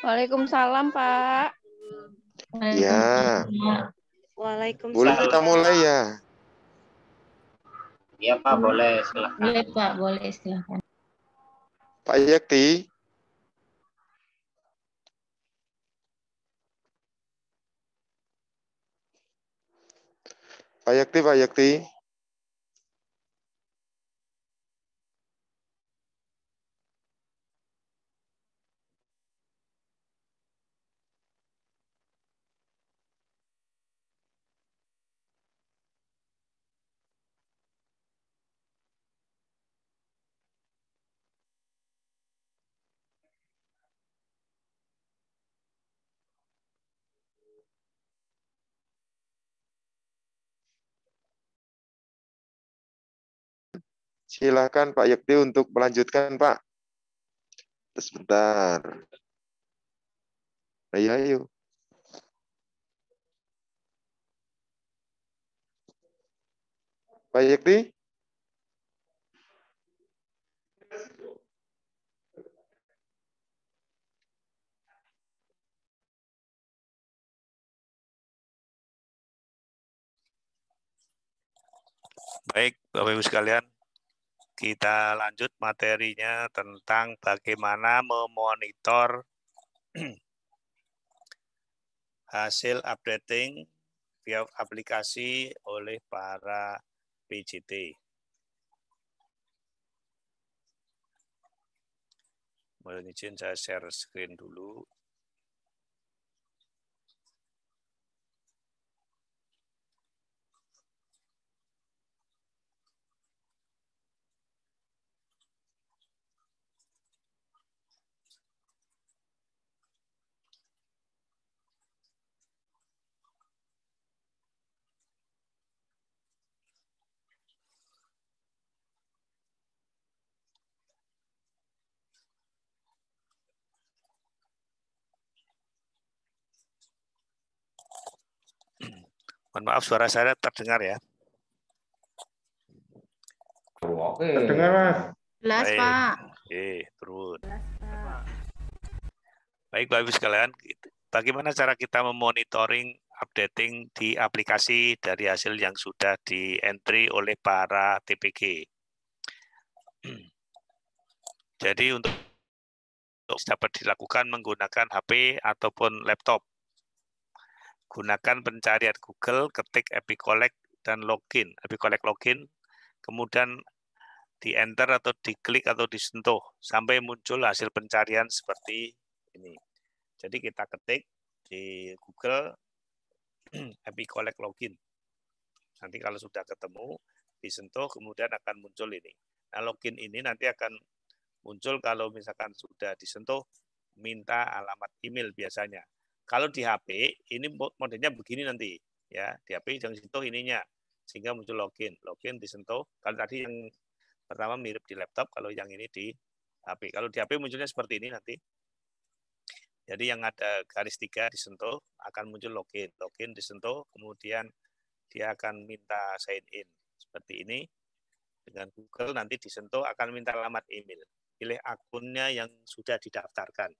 Waalaikumsalam, Pak. Ya, boleh kita mulai ya? Iya Pak, boleh silahkan. Boleh Pak, boleh silahkan. Pak Yakti. Pak Yakti, Pak Yakti. Silakan Pak Yakti untuk melanjutkan, Pak. Sebentar. Ayo. Pak Yakti. Baik, Bapak Ibu sekalian, kita lanjut materinya tentang bagaimana memonitor hasil updating via aplikasi oleh para PJT. Mohon izin saya share screen dulu. Mohon maaf suara saya terdengar ya. Oke. Terdengar, Mas. Jelas Baik. Pak. Oke, turun. Baik, Bapak Ibu sekalian, bagaimana cara kita memonitoring updating di aplikasi dari hasil yang sudah di-entry oleh para TPG. Jadi untuk dapat dilakukan menggunakan HP ataupun laptop. Gunakan pencarian Google, ketik Epicollect dan login, Epicollect login, kemudian di-enter atau diklik atau disentuh sampai muncul hasil pencarian seperti ini. Jadi kita ketik di Google Epicollect login. Nanti kalau sudah ketemu, disentuh, kemudian akan muncul ini. Nah, login ini nanti akan muncul kalau misalkan sudah disentuh, minta alamat email biasanya. Kalau di HP, ini modelnya begini nanti. Ya, di HP jangan disentuh ininya, sehingga muncul login. Login disentuh, kalau tadi yang pertama mirip di laptop, kalau yang ini di HP. Kalau di HP munculnya seperti ini nanti. Jadi yang ada garis 3 disentuh, akan muncul login. Login disentuh, kemudian dia akan minta sign in. Seperti ini. Dengan Google nanti disentuh, akan minta alamat email. Pilih akunnya yang sudah didaftarkan.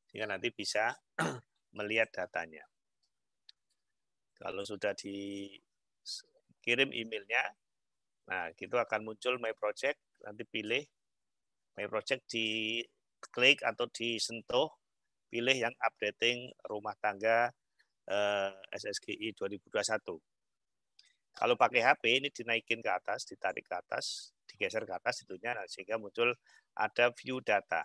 Sehingga nanti bisa melihat datanya. Kalau sudah dikirim emailnya, nah itu akan muncul My Project, nanti pilih My Project, diklik atau disentuh, pilih yang updating rumah tangga SSGI 2021. Kalau pakai HP ini dinaikin ke atas, ditarik ke atas, digeser ke atas itunya, nah, sehingga muncul ada view data.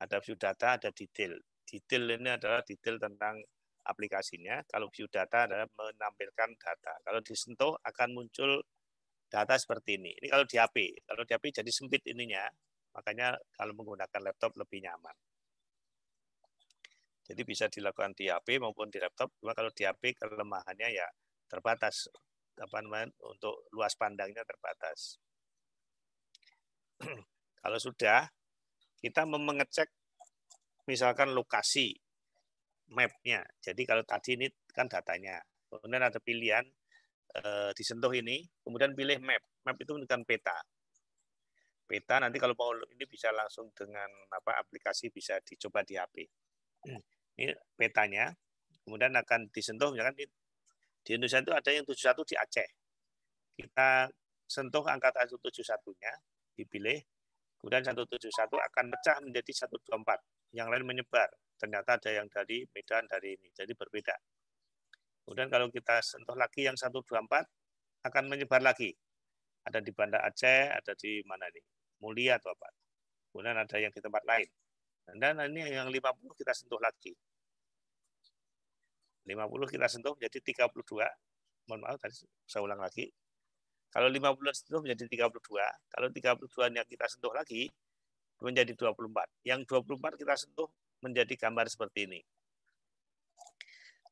Ada view data, ada detail. Detail ini adalah detail tentang aplikasinya. Kalau view data adalah menampilkan data. Kalau disentuh akan muncul data seperti ini. Ini kalau di HP. Kalau di HP jadi sempit ininya. Makanya kalau menggunakan laptop lebih nyaman. Jadi bisa dilakukan di HP maupun di laptop. Cuma kalau di HP kelemahannya ya terbatas. Untuk luas pandangnya terbatas. Kalau sudah, kita mengecek misalkan lokasi map-nya. Jadi kalau tadi ini kan datanya. Kemudian ada pilihan disentuh ini, kemudian pilih map. Map itu menunjukkan peta. peta. Nanti kalau mau ini bisa langsung dengan aplikasi bisa dicoba di HP. Ini petanya, kemudian akan disentuh, misalkan di Indonesia itu ada yang 71 di Aceh. Kita sentuh angka 171-nya, dipilih, kemudian 171 akan pecah menjadi 124. Yang lain menyebar. Ternyata ada yang dari Medan, dari ini. Jadi berbeda. Kemudian kalau kita sentuh lagi yang 124, akan menyebar lagi. Ada di Banda Aceh, ada di mana nih? Mulia atau apa. Kemudian ada yang di tempat lain. Dan ini yang 50 kita sentuh lagi. 50 kita sentuh menjadi 32. Mohon maaf, tadi saya ulang lagi. Kalau 50 sentuh menjadi 32. Kalau 32-nya kita sentuh lagi, menjadi 24. Yang 24 kita sentuh menjadi gambar seperti ini.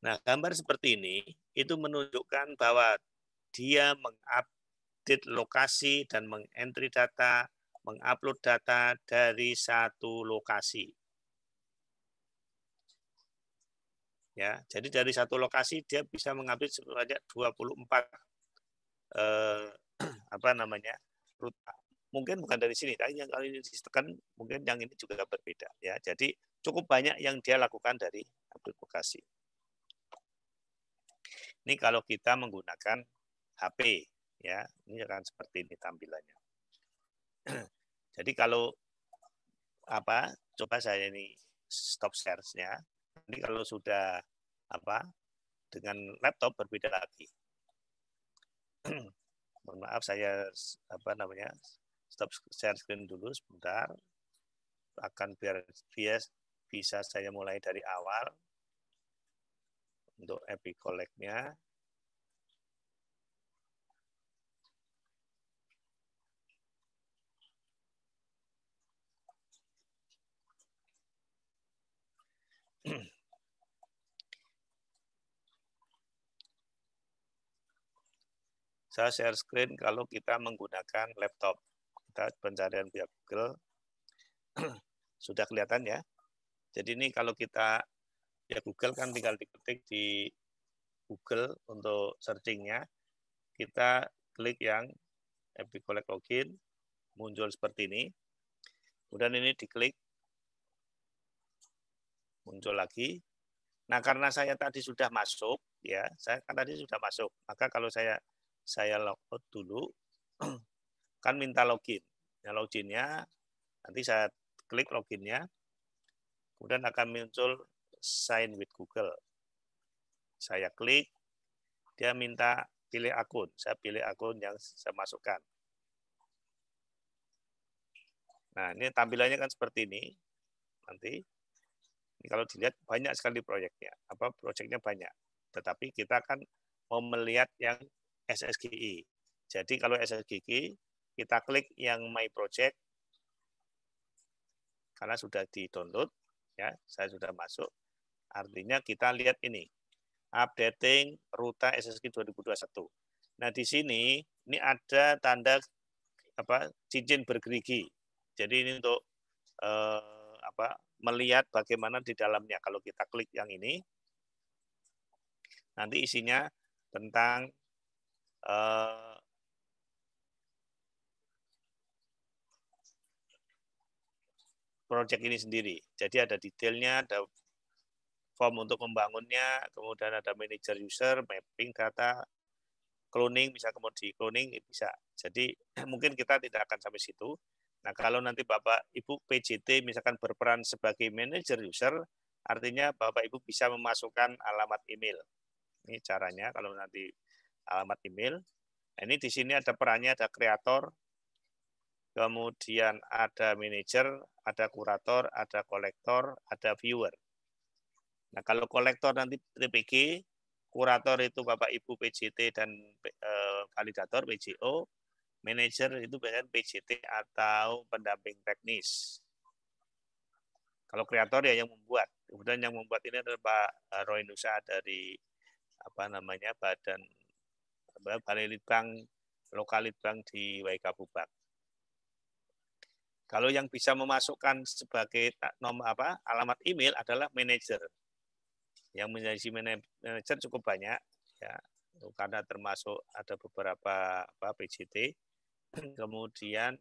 Nah, gambar seperti ini itu menunjukkan bahwa dia mengupdate lokasi dan mengentry data, mengupload data dari satu lokasi. Ya, jadi dari satu lokasi dia bisa mengupdate sebanyak 24 ruta. Mungkin bukan dari sini, tapi yang kali ini ditekan mungkin yang ini juga berbeda. Ya, jadi cukup banyak yang dia lakukan dari update lokasi. Ini kalau kita menggunakan HP, ya, ini akan seperti ini tampilannya. Jadi kalau coba saya ini stop share-nya. Ini kalau sudah dengan laptop berbeda lagi. Mohon maaf saya stop share screen dulu sebentar. Akan biar bisa saya mulai dari awal untuk EpiCollect-nya. Saya share screen kalau kita menggunakan laptop. Kita pencarian via Google. Sudah kelihatan ya. Jadi ini kalau kita ya Google kan tinggal diketik di Google untuk searching-nya. Kita klik yang EpiCollect Login, muncul seperti ini. Kemudian ini diklik, muncul lagi. Nah, karena saya tadi sudah masuk, ya, maka kalau saya logout dulu, kan minta login. Nah, loginnya, nanti saya klik loginnya, kemudian akan muncul sign with Google. Saya klik, dia minta pilih akun. Saya pilih akun yang saya masukkan. Nah, ini tampilannya kan seperti ini. Nanti, ini kalau dilihat banyak sekali proyeknya. Proyeknya banyak. Tetapi kita kan mau melihat yang SSGI. Jadi kalau SSGI, kita klik yang My Project, karena sudah di-download, ya, saya sudah masuk. Artinya kita lihat ini, updating ruta SSGI 2021. Nah, di sini ini ada tanda cincin bergerigi. Jadi ini untuk melihat bagaimana di dalamnya. Kalau kita klik yang ini, nanti isinya tentang proyek ini sendiri. Jadi ada detailnya, ada form untuk membangunnya, kemudian ada manager user, mapping data, cloning, bisa kemudian di cloning, bisa. Jadi mungkin kita tidak akan sampai situ. Nah, kalau nanti Bapak Ibu PJT misalkan berperan sebagai manager user, artinya Bapak Ibu bisa memasukkan alamat email. Ini caranya kalau nanti alamat email. Ini di sini ada perannya, ada kreator, kemudian ada manager, ada kurator, ada kolektor, ada viewer. Nah, kalau kolektor nanti TPG, kurator itu Bapak Ibu PJT dan validator PJO, manager itu biasanya PJT atau pendamping teknis. Kalau kreator ya yang membuat. Kemudian yang membuat ini adalah Pak Roy Nusa dari Badan Balai Litbang, Lokal Litbang di Waikabubak. Kalau yang bisa memasukkan sebagai alamat email adalah manajer. Yang menjadi manajer cukup banyak, ya, karena termasuk ada beberapa PJT. Kemudian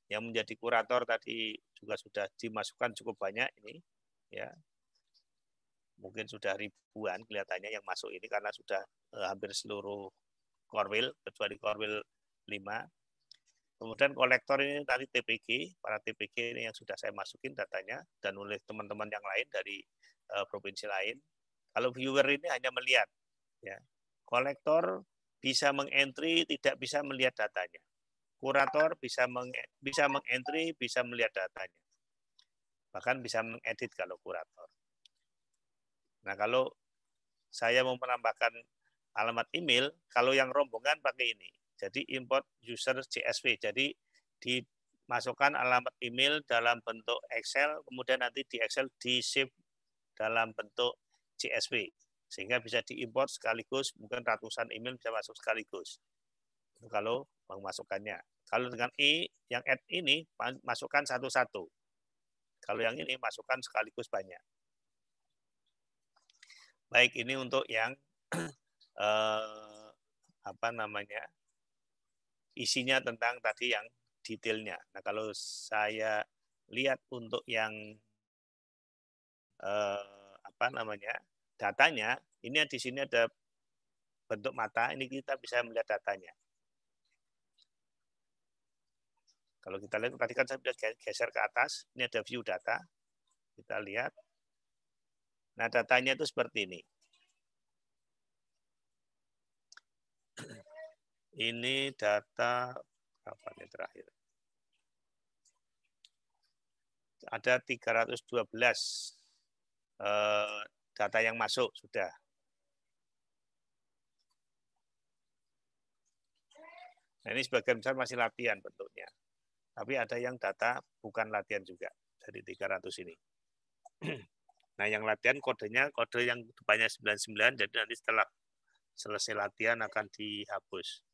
Yang menjadi kurator tadi juga sudah dimasukkan cukup banyak ini, ya. Mungkin sudah ribuan kelihatannya yang masuk ini karena sudah hampir seluruh Korwil, kecuali Korwil 5. Kemudian kolektor ini tadi TPG, para TPG ini yang sudah saya masukin datanya, dan oleh teman-teman yang lain dari provinsi lain. Kalau viewer ini hanya melihat, ya. Kolektor bisa mengentry, tidak bisa melihat datanya. Kurator bisa mengentry, bisa melihat datanya. Bahkan bisa mengedit kalau kurator. Nah, kalau saya mau menambahkan alamat email, kalau yang rombongan pakai ini. Jadi import user CSV. Jadi dimasukkan alamat email dalam bentuk Excel, kemudian nanti di Excel di-save dalam bentuk CSV. Sehingga bisa diimport sekaligus, mungkin ratusan email bisa masuk sekaligus. Itu kalau memasukkannya. Kalau dengan yang add ini, masukkan satu-satu. Kalau yang ini, masukkan sekaligus banyak. Baik, ini untuk yang isinya tentang tadi yang detailnya. Nah, kalau saya lihat untuk yang datanya, ini di sini ada bentuk mata, ini kita bisa melihat datanya. Kalau kita lihat tadi kan saya sudah geser ke atas, ini ada view data. Kita lihat. Nah, datanya itu seperti ini. Ini data kapan ini terakhir? Ada 312 data yang masuk sudah. Nah, ini sebagian besar masih latihan bentuknya. Tapi ada yang data bukan latihan juga dari 300 ini. Nah, yang latihan kodenya kode yang depannya 99, jadi nanti setelah selesai latihan akan dihapus.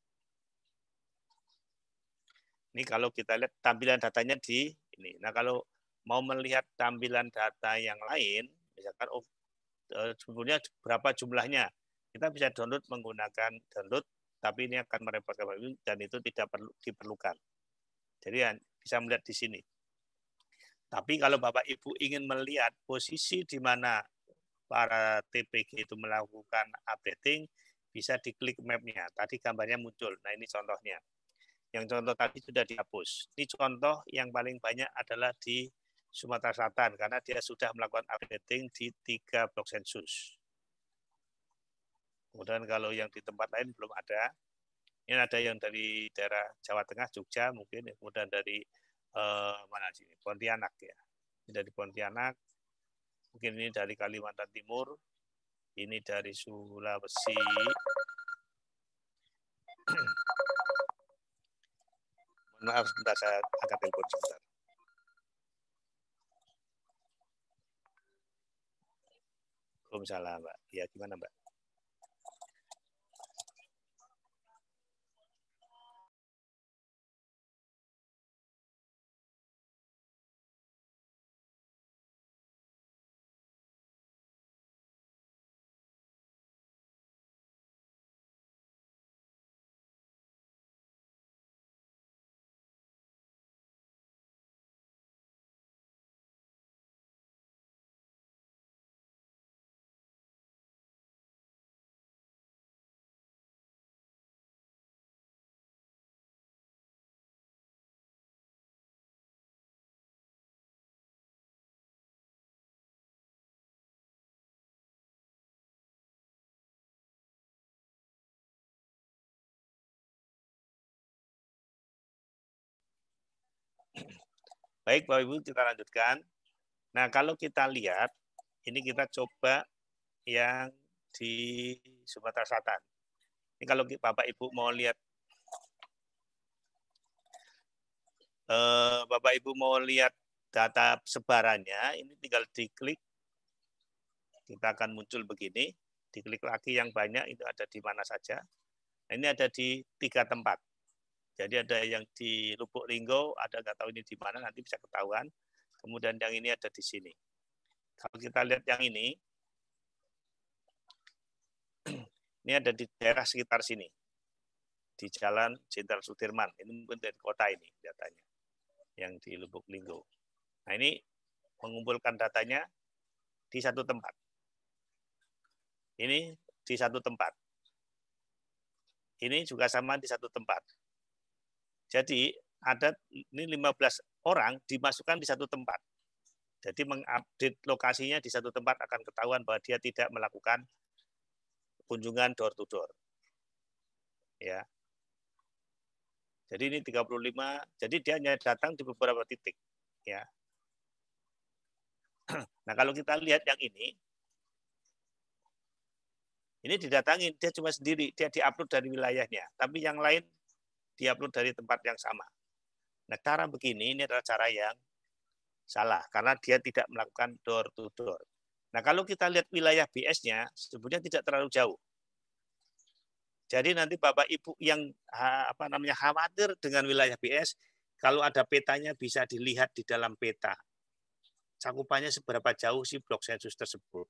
Ini kalau kita lihat tampilan datanya di ini. Nah, kalau mau melihat tampilan data yang lain, misalkan sebetulnya berapa jumlahnya, kita bisa download menggunakan download, tapi ini akan merepotkan dan itu tidak diperlukan. Jadi bisa melihat di sini. Tapi kalau Bapak Ibu ingin melihat posisi di mana para TPG itu melakukan updating, bisa diklik map-nya. Tadi gambarnya muncul. Nah, ini contohnya. Yang contoh tadi sudah dihapus. Ini contoh yang paling banyak adalah di Sumatera Selatan, karena dia sudah melakukan updating di 3 blok sensus. Kemudian kalau yang di tempat lain belum ada. Ini ada yang dari daerah Jawa Tengah, Jogja mungkin, kemudian dari mana sini? Pontianak ya. Ini dari Pontianak, mungkin ini dari Kalimantan Timur, ini dari Sulawesi. Maaf, sebentar saya angkat telepon sebentar. Waalaikumsalam, Mbak. Ya, gimana, Mbak? Baik, Bapak Ibu, kita lanjutkan. Nah, kalau kita lihat, ini kita coba yang di Sumatera Selatan. Ini kalau Bapak Ibu mau lihat, Bapak Ibu mau lihat data sebarannya, ini tinggal diklik. Kita akan muncul begini. Diklik lagi yang banyak, itu ada di mana saja. Nah, ini ada di 3 tempat. Jadi ada yang di Lubuk Linggau, ada nggak tahu ini di mana, nanti bisa ketahuan. Kemudian yang ini ada di sini. Kalau kita lihat yang ini ada di daerah sekitar sini. Di Jalan Jenderal Sudirman. Ini mungkin dari kota ini datanya. yang di Lubuk Linggo. Nah, ini mengumpulkan datanya di satu tempat. Ini di satu tempat. Ini juga sama di satu tempat. Jadi ada ini 15 orang dimasukkan di satu tempat. Jadi mengupdate lokasinya di satu tempat akan ketahuan bahwa dia tidak melakukan kunjungan door to door. Ya. Jadi ini 35, jadi dia hanya datang di beberapa titik, ya. Nah, kalau kita lihat yang ini didatangin, dia cuma sendiri, dia diupload dari wilayahnya, tapi yang lain diupload dari tempat yang sama. Nah, cara begini ini adalah cara yang salah, karena dia tidak melakukan door to door. Nah, kalau kita lihat wilayah BS-nya, sebetulnya tidak terlalu jauh. Jadi nanti Bapak Ibu yang khawatir dengan wilayah BS, kalau ada petanya bisa dilihat di dalam peta. Cakupannya seberapa jauh sih blok sensus tersebut.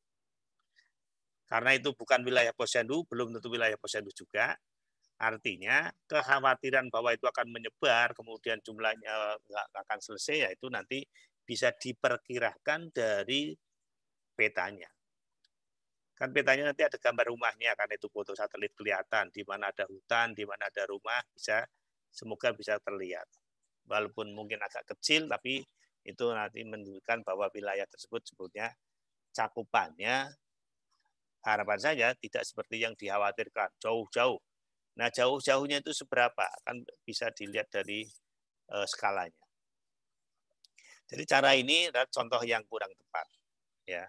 Karena itu bukan wilayah posyandu, belum tentu wilayah posyandu juga. Artinya kekhawatiran bahwa itu akan menyebar, kemudian jumlahnya nggak akan selesai, ya itu nanti bisa diperkirakan dari petanya. Kan petanya nanti ada gambar rumahnya, karena itu foto satelit kelihatan, di mana ada hutan, di mana ada rumah, semoga bisa terlihat. Walaupun mungkin agak kecil, tapi itu nanti menunjukkan bahwa wilayah tersebut sebetulnya cakupannya, harapan saya tidak seperti yang dikhawatirkan, jauh-jauh. Nah, jauh-jauhnya itu seberapa? Kan bisa dilihat dari skalanya. Jadi cara ini adalah contoh yang kurang tepat. Ya.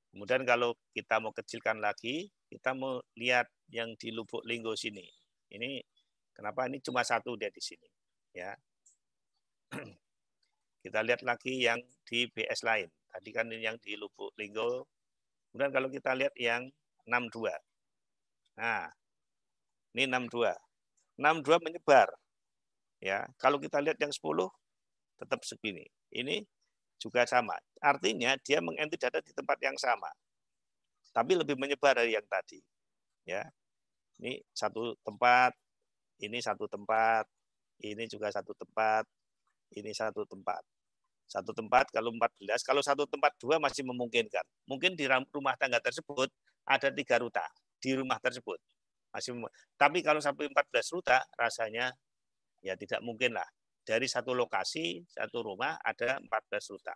Kemudian kalau kita mau kecilkan lagi, kita mau lihat yang di Lubuk Linggo sini. Ini kenapa ini cuma satu dia di sini, ya. Kita lihat lagi yang di BS lain. Tadi kan yang di Lubuk Linggo. Kemudian kalau kita lihat yang 62. Nah, ini 62. 62 menyebar. Ya, kalau kita lihat yang 10 tetap segini. Ini juga sama. Artinya dia mengentry data di tempat yang sama. Tapi lebih menyebar dari yang tadi. Ya. Ini satu tempat, ini satu tempat, ini juga satu tempat, ini satu tempat. Satu tempat kalau 14, kalau satu tempat 2 masih memungkinkan. Mungkin di rumah tangga tersebut ada 3 ruta di rumah tersebut. Tapi kalau sampai 14 ruta rasanya ya tidak mungkin lah. Dari satu lokasi, satu rumah ada 14 ruta.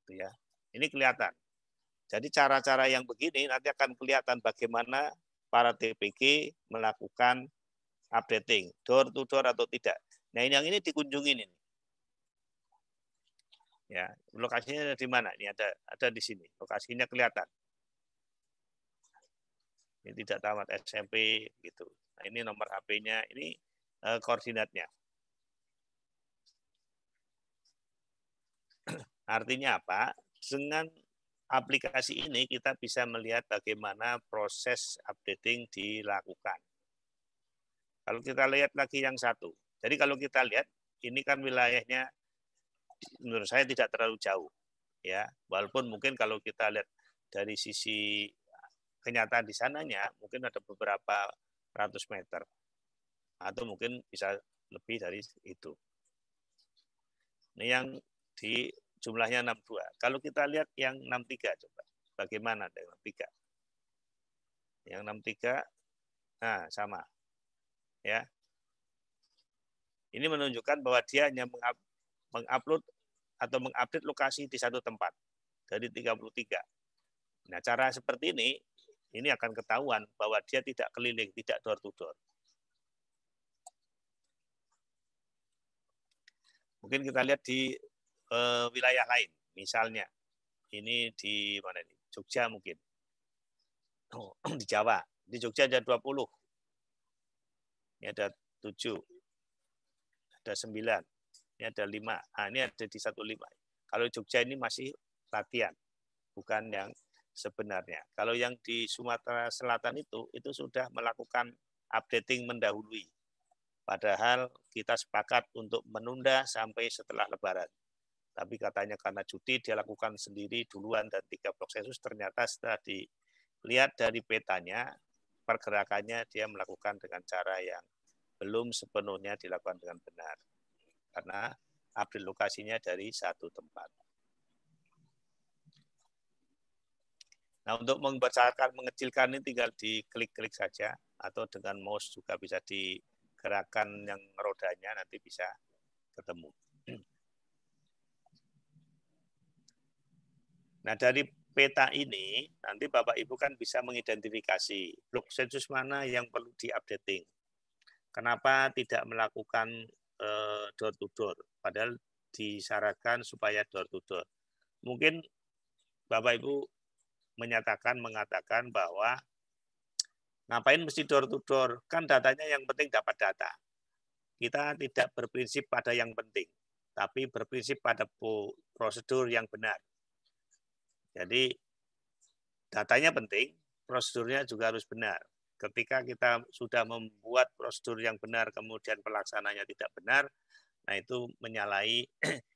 Ya. Ini kelihatan. Jadi cara-cara yang begini nanti akan kelihatan bagaimana para TPG melakukan updating, door to door atau tidak. Nah, yang ini dikunjungin ini. Ya, lokasinya ada di mana? Ini ada di sini. Lokasinya kelihatan. Ini tidak tamat SMP gitu. Nah, ini nomor HP-nya, ini koordinatnya. Artinya apa? Dengan aplikasi ini kita bisa melihat bagaimana proses updating dilakukan. Kalau kita lihat lagi yang satu. Jadi kalau kita lihat, ini kan wilayahnya menurut saya tidak terlalu jauh. Ya, walaupun mungkin kalau kita lihat dari sisi kenyataan di sananya, mungkin ada beberapa ratus meter. Atau mungkin bisa lebih dari itu. Ini yang di jumlahnya 62. Kalau kita lihat yang 63 coba. Bagaimana dengan 63? Yang 63 nah sama. Ya. Ini menunjukkan bahwa dia hanya mengupload atau mengupdate lokasi di satu tempat dari 33. Nah, cara seperti ini akan ketahuan bahwa dia tidak keliling, tidak door to door. Mungkin kita lihat di wilayah lain, misalnya ini di mana ini? Jogja mungkin. Di Jawa, di Jogja ada 20. Ini ada 7. Ada 9. Ini ada 5. Nah, ini ada di 15. Kalau Jogja ini masih latihan, bukan yang sebenarnya. Kalau yang di Sumatera Selatan itu sudah melakukan updating mendahului. Padahal kita sepakat untuk menunda sampai setelah Lebaran. Tapi katanya karena cuti dia lakukan sendiri duluan dan 3 blok sensus, ternyata setelah dilihat dari petanya, pergerakannya dia melakukan dengan cara yang belum sepenuhnya dilakukan dengan benar. Karena update lokasinya dari satu tempat. Nah, untuk membesarkan, mengecilkan ini tinggal diklik-klik saja, atau dengan mouse juga bisa digerakkan yang rodanya, nanti bisa ketemu. Nah, dari peta ini, nanti Bapak Ibu kan bisa mengidentifikasi blok sensus mana yang perlu di-updating. Kenapa tidak melakukan door to door, padahal disyaratkan supaya door to door. Mungkin Bapak Ibu mengatakan bahwa ngapain mesti door to door? Kan datanya yang penting dapat data. Kita tidak berprinsip pada yang penting, tapi berprinsip pada prosedur yang benar. Jadi datanya penting, prosedurnya juga harus benar. Ketika kita sudah membuat prosedur yang benar, kemudian pelaksananya tidak benar, nah itu menyalahi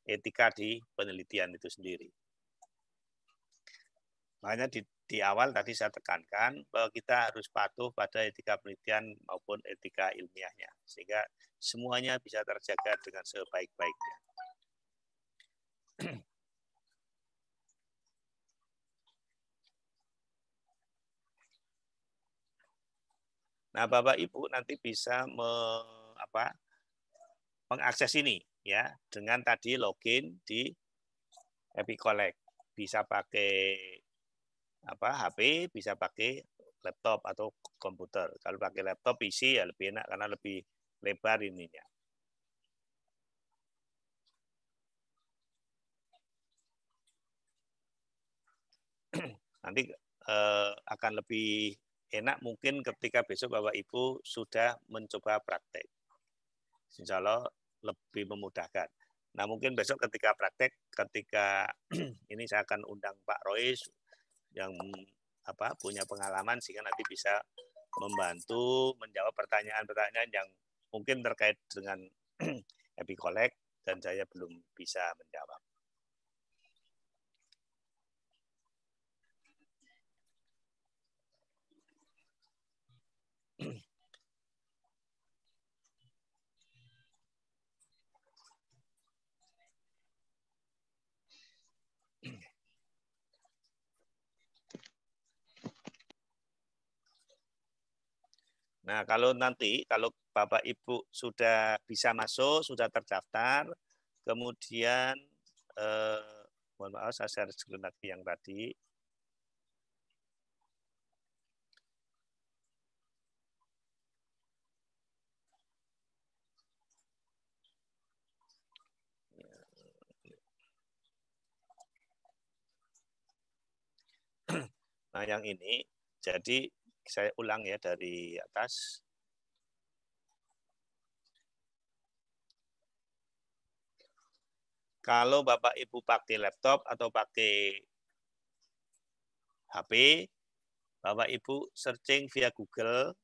etika di penelitian itu sendiri. Makanya di awal tadi saya tekankan bahwa kita harus patuh pada etika penelitian maupun etika ilmiahnya, sehingga semuanya bisa terjaga dengan sebaik-baiknya. Nah, Bapak Ibu nanti bisa mengakses ini ya dengan tadi login di EpiCollect. Bisa pakai HP, bisa pakai laptop atau komputer. Kalau pakai laptop PC ya lebih enak karena lebih lebar ininya. Nanti akan lebih enak mungkin ketika besok Bapak Ibu sudah mencoba praktek. Insya Allah lebih memudahkan. Nah, mungkin besok ketika praktek, ketika ini saya akan undang Pak Rois yang punya pengalaman sehingga nanti bisa membantu menjawab pertanyaan-pertanyaan yang mungkin terkait dengan EpiCollect dan saya belum bisa menjawab. Nah, kalau Bapak Ibu sudah bisa masuk, sudah terdaftar, kemudian mohon maaf saya share screen lagi yang tadi. Nah, yang ini, jadi saya ulang ya dari atas. Kalau Bapak Ibu pakai laptop atau pakai HP, Bapak Ibu searching via Google,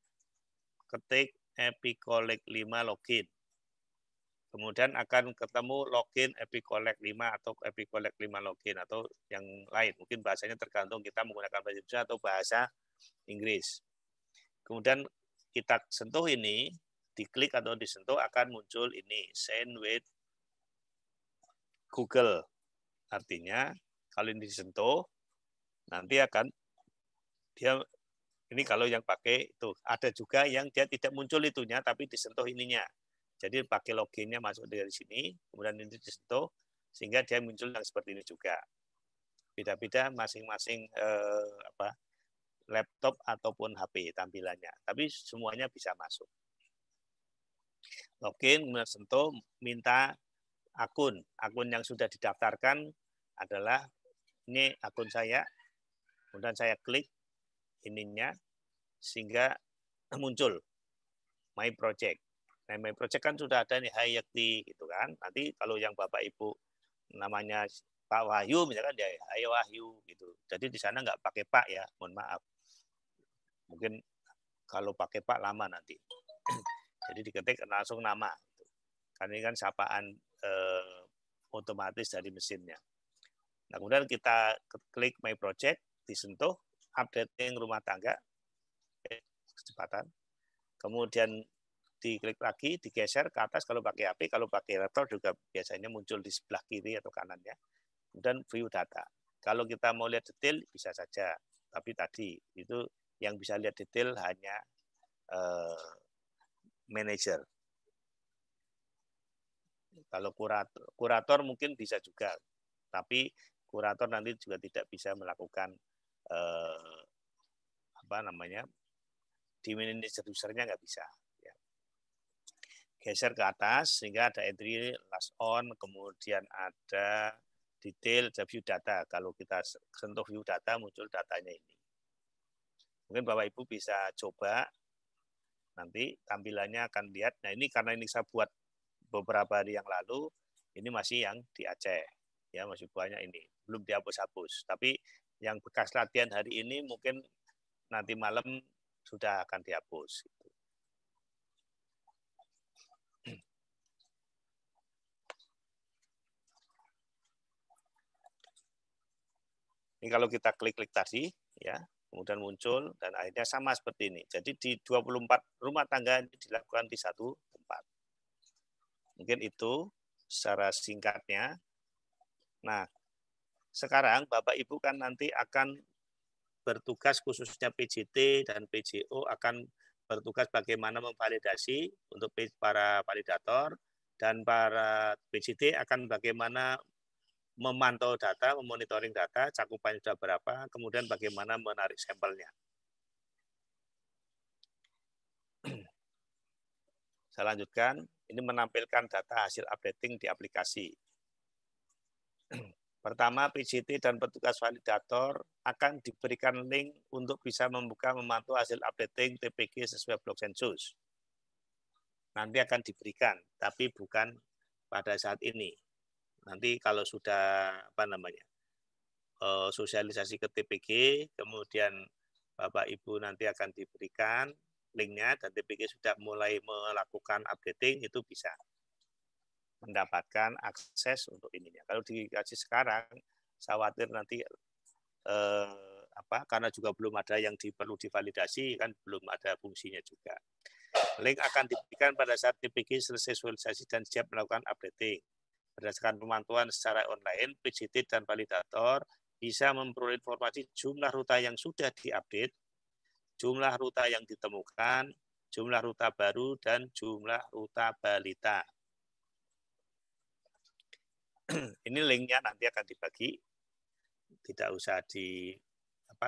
ketik EpiCollect 5 login. Kemudian akan ketemu login EpiCollect 5 atau EpiCollect 5 login atau yang lain. Mungkin bahasanya tergantung kita menggunakan bahasa Indonesia atau bahasa Inggris. Kemudian kita sentuh ini, diklik atau disentuh akan muncul ini, send with Google. Artinya kalau ini disentuh, nanti akan dia ini kalau yang pakai itu ada juga yang dia tidak muncul itunya tapi disentuh ininya. Jadi pakai loginnya masuk dari sini, kemudian ini disentuh sehingga dia muncul yang seperti ini juga. Beda-beda masing-masing laptop ataupun HP tampilannya, tapi semuanya bisa masuk. Login, kemudian sentuh, minta akun yang sudah didaftarkan adalah ini akun saya, kemudian saya klik ininya sehingga muncul My Project. Nah, My Project kan sudah ada nih Hayakti gitu kan. Nanti kalau yang Bapak Ibu namanya Pak Wahyu misalkan ya Ayo Wahyu gitu. Jadi di sana nggak pakai Pak ya, mohon maaf. Mungkin kalau pakai Pak lama nanti. Jadi diketik langsung nama. Karena ini kan sapaan otomatis dari mesinnya. Nah, kemudian kita klik My Project, disentuh, updating rumah tangga, kecepatan. Kemudian diklik lagi, digeser ke atas kalau pakai HP, kalau pakai laptop juga biasanya muncul di sebelah kiri atau kanannya. Kemudian view data. Kalau kita mau lihat detail bisa saja, tapi tadi itu yang bisa lihat detail hanya manajer. Kalau kurator mungkin bisa juga, tapi kurator nanti juga tidak bisa melakukan di manajer usernya nggak bisa. Ya. Geser ke atas sehingga ada entry last on, kemudian ada detail, ada view data. Kalau kita sentuh view data muncul datanya ini. Mungkin Bapak Ibu bisa coba nanti tampilannya akan lihat. Nah ini karena ini saya buat beberapa hari yang lalu, ini masih yang di Aceh, ya masih banyak ini, belum dihapus-hapus. Tapi yang bekas latihan hari ini mungkin nanti malam sudah akan dihapus. Ini kalau kita klik-klik tadi, ya, kemudian muncul dan akhirnya sama seperti ini. Jadi di 24 rumah tangga ini dilakukan di satu tempat. Mungkin itu secara singkatnya. Nah, sekarang Bapak Ibu kan nanti akan bertugas khususnya PJT dan PJO akan bertugas bagaimana memvalidasi untuk para validator dan para PJT akan bagaimana memantau data, memonitoring data, cakupannya sudah berapa, kemudian bagaimana menarik sampelnya. Saya lanjutkan, ini menampilkan data hasil updating di aplikasi. Pertama, PJT dan petugas validator akan diberikan link untuk bisa memantau hasil updating TPG sesuai blok sensus. Nanti akan diberikan, tapi bukan pada saat ini. Nanti kalau sudah sosialisasi ke TPG, kemudian Bapak Ibu nanti akan diberikan linknya dan TPG sudah mulai melakukan updating, itu bisa mendapatkan akses untuk ininya. Kalau dikasih sekarang, saya khawatir nanti karena juga belum ada yang perlu divalidasi, kan belum ada fungsinya juga. Link akan diberikan pada saat TPG selesai sosialisasi dan siap melakukan updating. Berdasarkan pemantauan secara online, PJT dan validator bisa memperoleh informasi jumlah ruta yang sudah diupdate, jumlah ruta yang ditemukan, jumlah ruta baru, dan jumlah ruta balita. Ini linknya nanti akan dibagi, tidak usah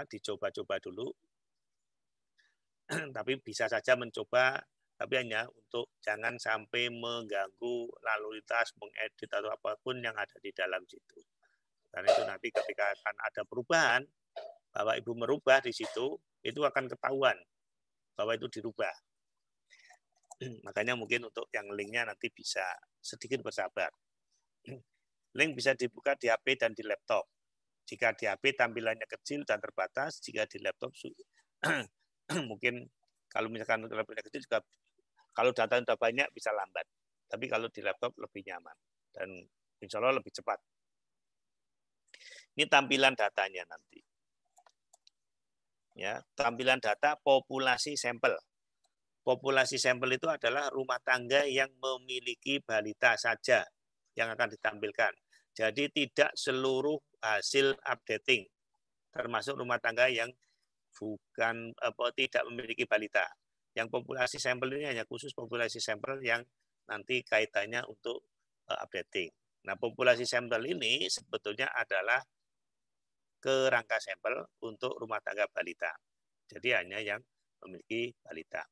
dicoba-coba dulu, tapi bisa saja mencoba, tapi hanya untuk jangan sampai mengganggu lalu lintas, mengedit atau apapun yang ada di dalam situ. Karena itu nanti ketika akan ada perubahan, Bapak Ibu merubah di situ, itu akan ketahuan bahwa itu dirubah. Makanya mungkin untuk yang linknya nanti bisa sedikit bersabar. Link bisa dibuka di HP dan di laptop. Jika di HP tampilannya kecil dan terbatas, jika di laptop mungkin kalau misalkan tampilannya kecil juga kalau data sudah banyak bisa lambat. Tapi kalau di laptop lebih nyaman dan insya Allah lebih cepat. Ini tampilan datanya nanti. Ya, tampilan data populasi sampel. Populasi sampel itu adalah rumah tangga yang memiliki balita saja yang akan ditampilkan. Jadi tidak seluruh hasil updating, termasuk rumah tangga yang tidak memiliki balita. Yang populasi sampel ini hanya khusus populasi sampel yang nanti kaitannya untuk updating. Nah, populasi sampel ini sebetulnya adalah kerangka sampel untuk rumah tangga balita. Jadi hanya yang memiliki balita.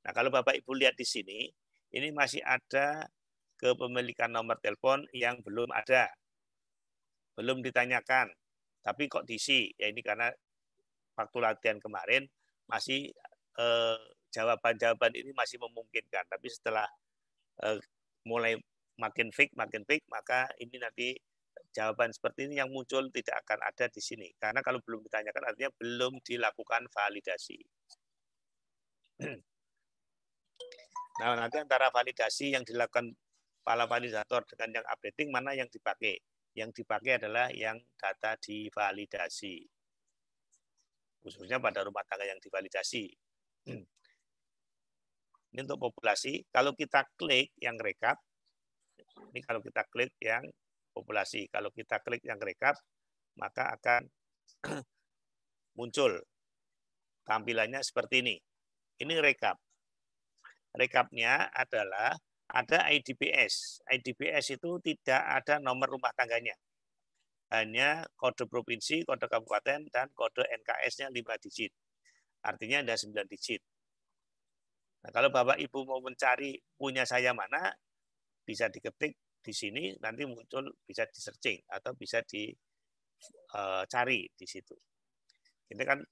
Nah, kalau Bapak Ibu lihat di sini, ini masih ada kepemilikan nomor telepon yang belum ada, belum ditanyakan, tapi kok diisi. Ya ini karena waktu latihan kemarin masih jawaban-jawaban ini masih memungkinkan, tapi setelah mulai makin fix, maka ini nanti jawaban seperti ini yang muncul tidak akan ada di sini. Karena kalau belum ditanyakan artinya belum dilakukan validasi. Nah, nanti antara validasi yang dilakukan para validator dengan yang updating, mana yang dipakai? Yang dipakai adalah yang data divalidasi. Khususnya pada rumah tangga yang divalidasi. Ini untuk populasi. Kalau kita klik yang rekap, ini kalau kita klik yang populasi, kalau kita klik yang rekap, maka akan muncul tampilannya seperti ini. Ini rekap. Rekapnya adalah ada IDPS. IDPS itu tidak ada nomor rumah tangganya. Hanya kode provinsi, kode kabupaten, dan kode NKS-nya 5 digit. Artinya ada 9 digit. Nah, kalau Bapak Ibu mau mencari punya saya mana, bisa diketik di sini, nanti muncul, bisa di searching atau bisa dicari di situ. Ini kan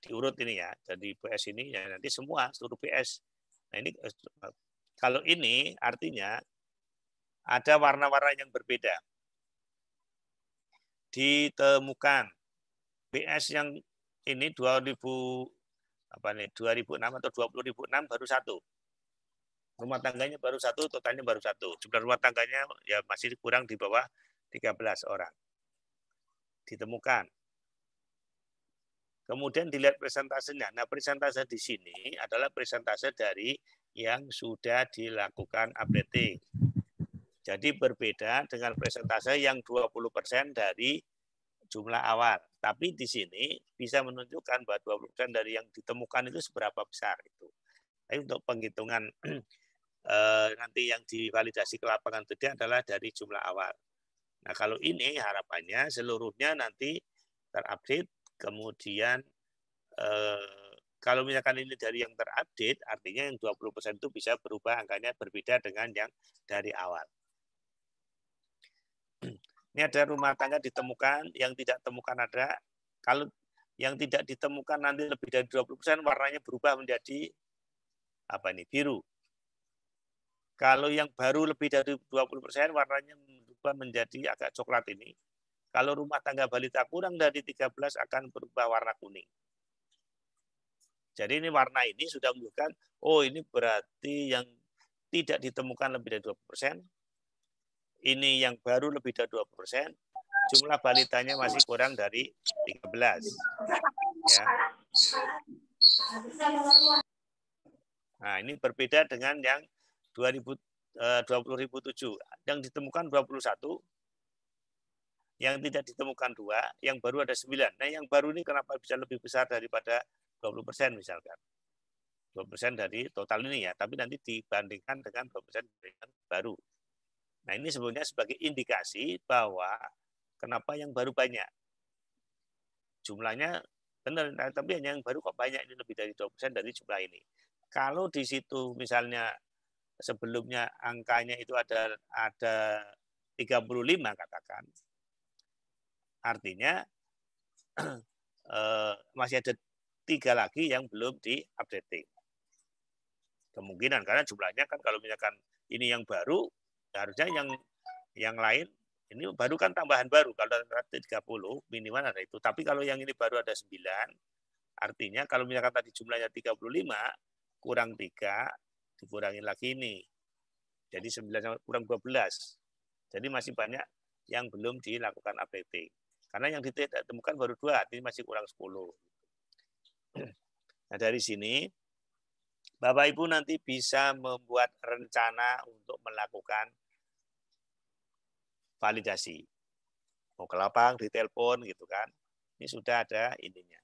diurut ini ya, jadi PS ini ya nanti semua seluruh PS. Nah ini kalau ini artinya ada warna-warna yang berbeda. Ditemukan PS yang ini 2006 atau 20.006 baru 1. Rumah tangganya baru 1, totalnya baru 1. Jumlah rumah tangganya ya masih kurang di bawah 13 orang. Ditemukan. Kemudian dilihat presentasenya. Nah, presentase di sini adalah presentase dari yang sudah dilakukan updating. Jadi berbeda dengan presentase yang 20% dari jumlah awal. Tapi di sini bisa menunjukkan bahwa 20% dari yang ditemukan itu seberapa besar itu. Tapi untuk penghitungan nanti yang divalidasi ke lapangan itu adalah dari jumlah awal. Nah, kalau ini harapannya seluruhnya nanti terupdate, kemudian kalau misalkan ini dari yang terupdate, artinya yang 20% itu bisa berubah angkanya berbeda dengan yang dari awal. Ini ada rumah tangga ditemukan, yang tidak temukan ada. Kalau yang tidak ditemukan nanti lebih dari 20%, warnanya berubah menjadi biru. Kalau yang baru lebih dari 20%, warnanya berubah menjadi agak coklat ini. Kalau rumah tangga balita kurang dari 13 akan berubah warna kuning. Jadi ini warna ini sudah menunjukkan, oh ini berarti yang tidak ditemukan lebih dari 20%. Ini yang baru lebih dari 20%. Jumlah balitanya masih kurang dari 13. Ya. Nah, ini berbeda dengan yang 20.007. Yang ditemukan 21, yang tidak ditemukan 2, yang baru ada 9. Nah, yang baru ini kenapa bisa lebih besar daripada 20% misalkan. 20% dari total ini ya, tapi nanti dibandingkan dengan 20% yang baru. Nah, ini sebenarnya sebagai indikasi bahwa kenapa yang baru banyak. Jumlahnya benar, tapi hanya yang baru kok banyak, ini lebih dari 20% dari jumlah ini. Kalau di situ misalnya sebelumnya angkanya itu ada 35 katakan, artinya masih ada 3 lagi yang belum di-updating. Kemungkinan karena jumlahnya kan kalau misalkan ini yang baru, harusnya yang lain ini baru kan tambahan baru. Kalau ada 30 minimal ada itu. Tapi kalau yang ini baru ada 9, artinya kalau misalkan tadi jumlahnya 35 kurang 3 dikurangi lagi ini. Jadi 9 kurang 12. Jadi masih banyak yang belum dilakukan updating. Karena yang ditemukan baru 2, artinya masih kurang 10. Nah, dari sini Bapak Ibu nanti bisa membuat rencana untuk melakukan validasi. Mau ke lapang, ditelepon gitu kan. Ini sudah ada ininya.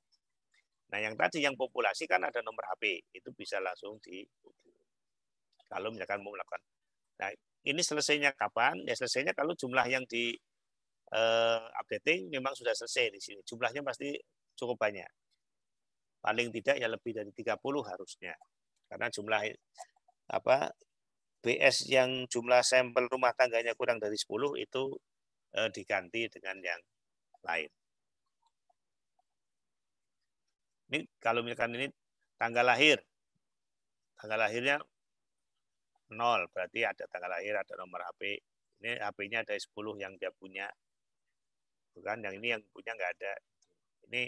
Nah, yang tadi yang populasi kan ada nomor HP, itu bisa langsung kalau misalkan mau melakukan. Nah, ini selesainya kapan? Ya selesainya kalau jumlah yang di updating memang sudah selesai di sini. Jumlahnya pasti cukup banyak. Paling tidak ya lebih dari 30 harusnya. Karena jumlah BS yang jumlah sampel rumah tangganya kurang dari 10 itu diganti dengan yang lain. Ini kalau misalkan ini tanggal lahir. Tanggal lahirnya 0, berarti ada tanggal lahir, ada nomor HP. Ini HP-nya ada 10 yang dia punya. Bukan yang ini yang punya nggak ada. Ini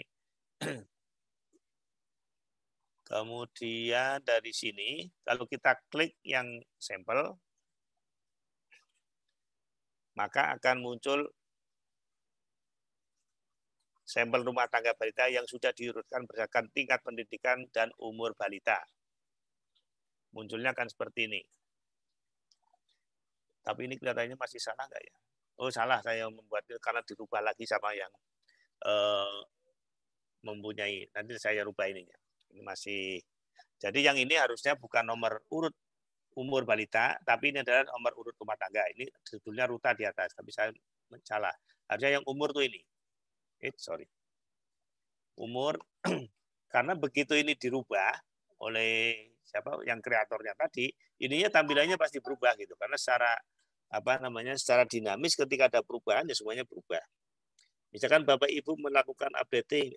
kemudian dari sini, kalau kita klik yang sampel, maka akan muncul sampel rumah tangga balita yang sudah diurutkan berdasarkan tingkat pendidikan dan umur balita. Munculnya akan seperti ini. Tapi ini kelihatannya masih salah nggak ya? Oh salah, saya membuatnya karena dirubah lagi sama yang mempunyai. Nanti saya rubah ininya. Ini masih. Jadi yang ini harusnya bukan nomor urut umur balita, tapi ini adalah nomor urut rumah tangga. Ini sebetulnya ruta di atas, tapi saya salah. Harusnya yang umur tuh ini. Sorry. Umur, karena begitu ini dirubah oleh siapa yang kreatornya tadi, ininya tampilannya pasti berubah gitu. Karena secara secara dinamis ketika ada perubahan ya semuanya berubah. Misalkan Bapak Ibu melakukan updating,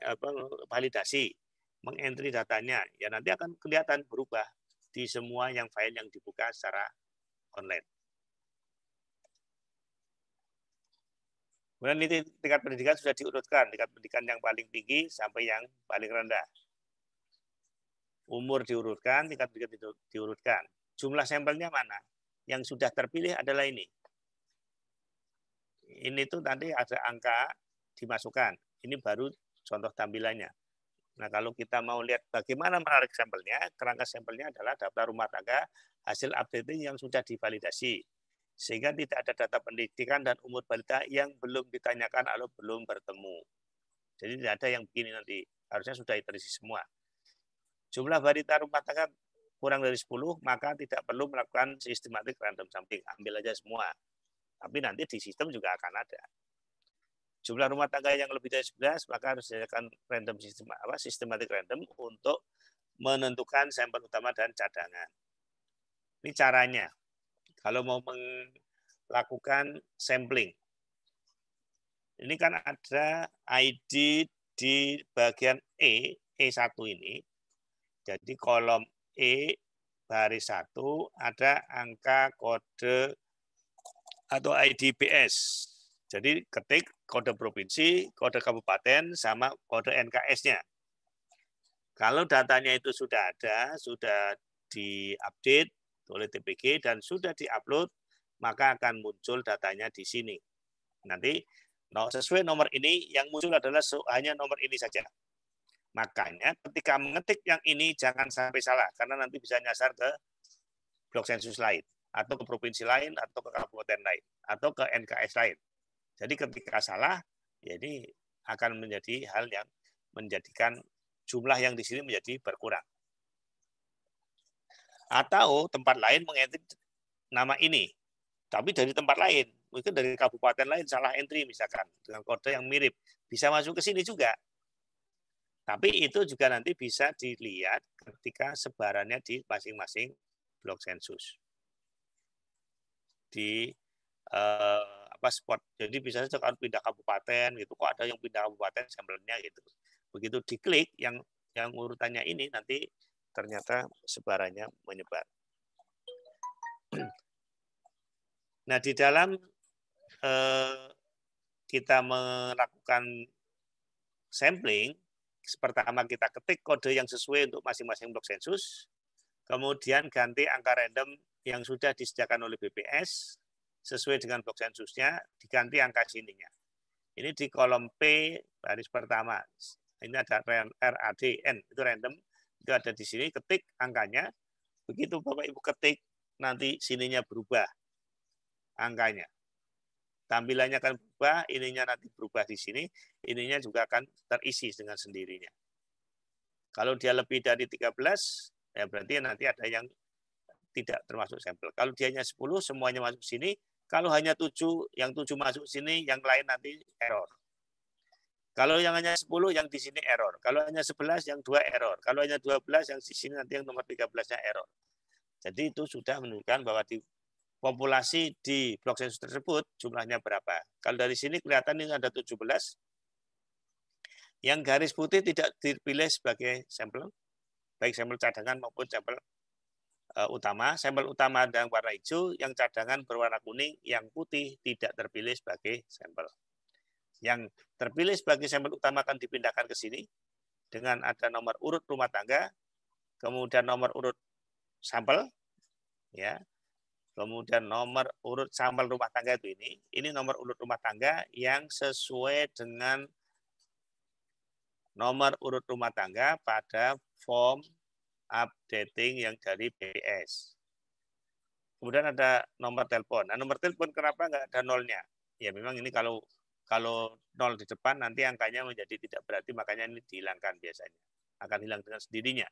validasi, mengentry datanya, ya nanti akan kelihatan berubah di semua yang file yang dibuka secara online. Kemudian ini tingkat pendidikan sudah diurutkan, tingkat pendidikan yang paling tinggi sampai yang paling rendah. Umur diurutkan, tingkat pendidikan diurutkan. Jumlah sampelnya mana? Yang sudah terpilih adalah ini. Ini tuh tadi ada angka dimasukkan. Ini baru contoh tampilannya. Nah, kalau kita mau lihat bagaimana menarik sampelnya, kerangka sampelnya adalah daftar rumah tangga hasil updating yang sudah divalidasi. Sehingga tidak ada data pendidikan dan umur balita yang belum ditanyakan atau belum bertemu. Jadi tidak ada yang begini nanti. Harusnya sudah terisi semua. Jumlah balita rumah tangga kurang dari 10, maka tidak perlu melakukan sistematik random sampling. Ambil aja semua. Tapi nanti di sistem juga akan ada. Jumlah rumah tangga yang lebih dari 11, maka harus diadakan random sistematik random untuk menentukan sampel utama dan cadangan. Ini caranya. Kalau mau melakukan sampling. Ini kan ada ID di bagian E1 ini. Jadi kolom E baris 1 ada angka kode atau IDBS. Jadi ketik kode provinsi, kode kabupaten, sama kode NKS-nya. Kalau datanya itu sudah ada, sudah diupdate oleh TPG dan sudah diupload, maka akan muncul datanya di sini. Nanti sesuai nomor ini, yang muncul adalah hanya nomor ini saja. Makanya ketika mengetik yang ini jangan sampai salah, karena nanti bisa nyasar ke blok sensus lain, atau ke provinsi lain, atau ke kabupaten lain, atau ke NKS lain. Jadi ketika salah, jadi akan menjadi hal yang menjadikan jumlah yang di sini menjadi berkurang. Atau tempat lain mengetik nama ini, tapi dari tempat lain, mungkin dari kabupaten lain salah entry misalkan, dengan kode yang mirip, bisa masuk ke sini juga. Tapi itu juga nanti bisa dilihat ketika sebarannya di masing-masing blok sensus. Di spot. Jadi bisa saja kalau pindah kabupaten gitu, kok ada yang pindah kabupaten sampelnya gitu. Begitu diklik yang urutannya ini nanti ternyata sebarannya menyebar. Nah, di dalam kita melakukan sampling, pertama kita ketik kode yang sesuai untuk masing-masing blok sensus, kemudian ganti angka random yang sudah disediakan oleh BPS, sesuai dengan blok sensusnya, diganti angka sininya. Ini di kolom P baris pertama. Ini ada RADN, itu random. Itu ada di sini, ketik angkanya. Begitu Bapak Ibu ketik, nanti sininya berubah angkanya. Tampilannya akan berubah, ininya nanti berubah di sini, ininya juga akan terisi dengan sendirinya. Kalau dia lebih dari 13, ya berarti nanti ada yang tidak termasuk sampel. Kalau dia hanya 10, semuanya masuk sini. Kalau hanya 7, yang 7 masuk sini, yang lain nanti error. Kalau yang hanya 10, yang di sini error. Kalau hanya 11, yang 2 error. Kalau hanya 12, yang di sini nanti yang nomor 13-nya error. Jadi itu sudah menunjukkan bahwa di populasi di blok sensus tersebut jumlahnya berapa. Kalau dari sini kelihatan ini ada 17. Yang garis putih tidak dipilih sebagai sampel, baik sampel cadangan maupun sampel utama. Sampel utama dan warna hijau, yang cadangan berwarna kuning, yang putih tidak terpilih sebagai sampel. Yang terpilih sebagai sampel utama akan dipindahkan ke sini dengan ada nomor urut rumah tangga, kemudian nomor urut sampel, ya, kemudian nomor urut sampel rumah tangga itu ini nomor urut rumah tangga yang sesuai dengan nomor urut rumah tangga pada form updating yang dari BPS. Kemudian ada nomor telepon. Nah, nomor telepon kenapa nggak ada nolnya? Ya memang ini kalau nol di depan nanti angkanya menjadi tidak berarti, makanya ini dihilangkan biasanya. Akan hilang dengan sendirinya.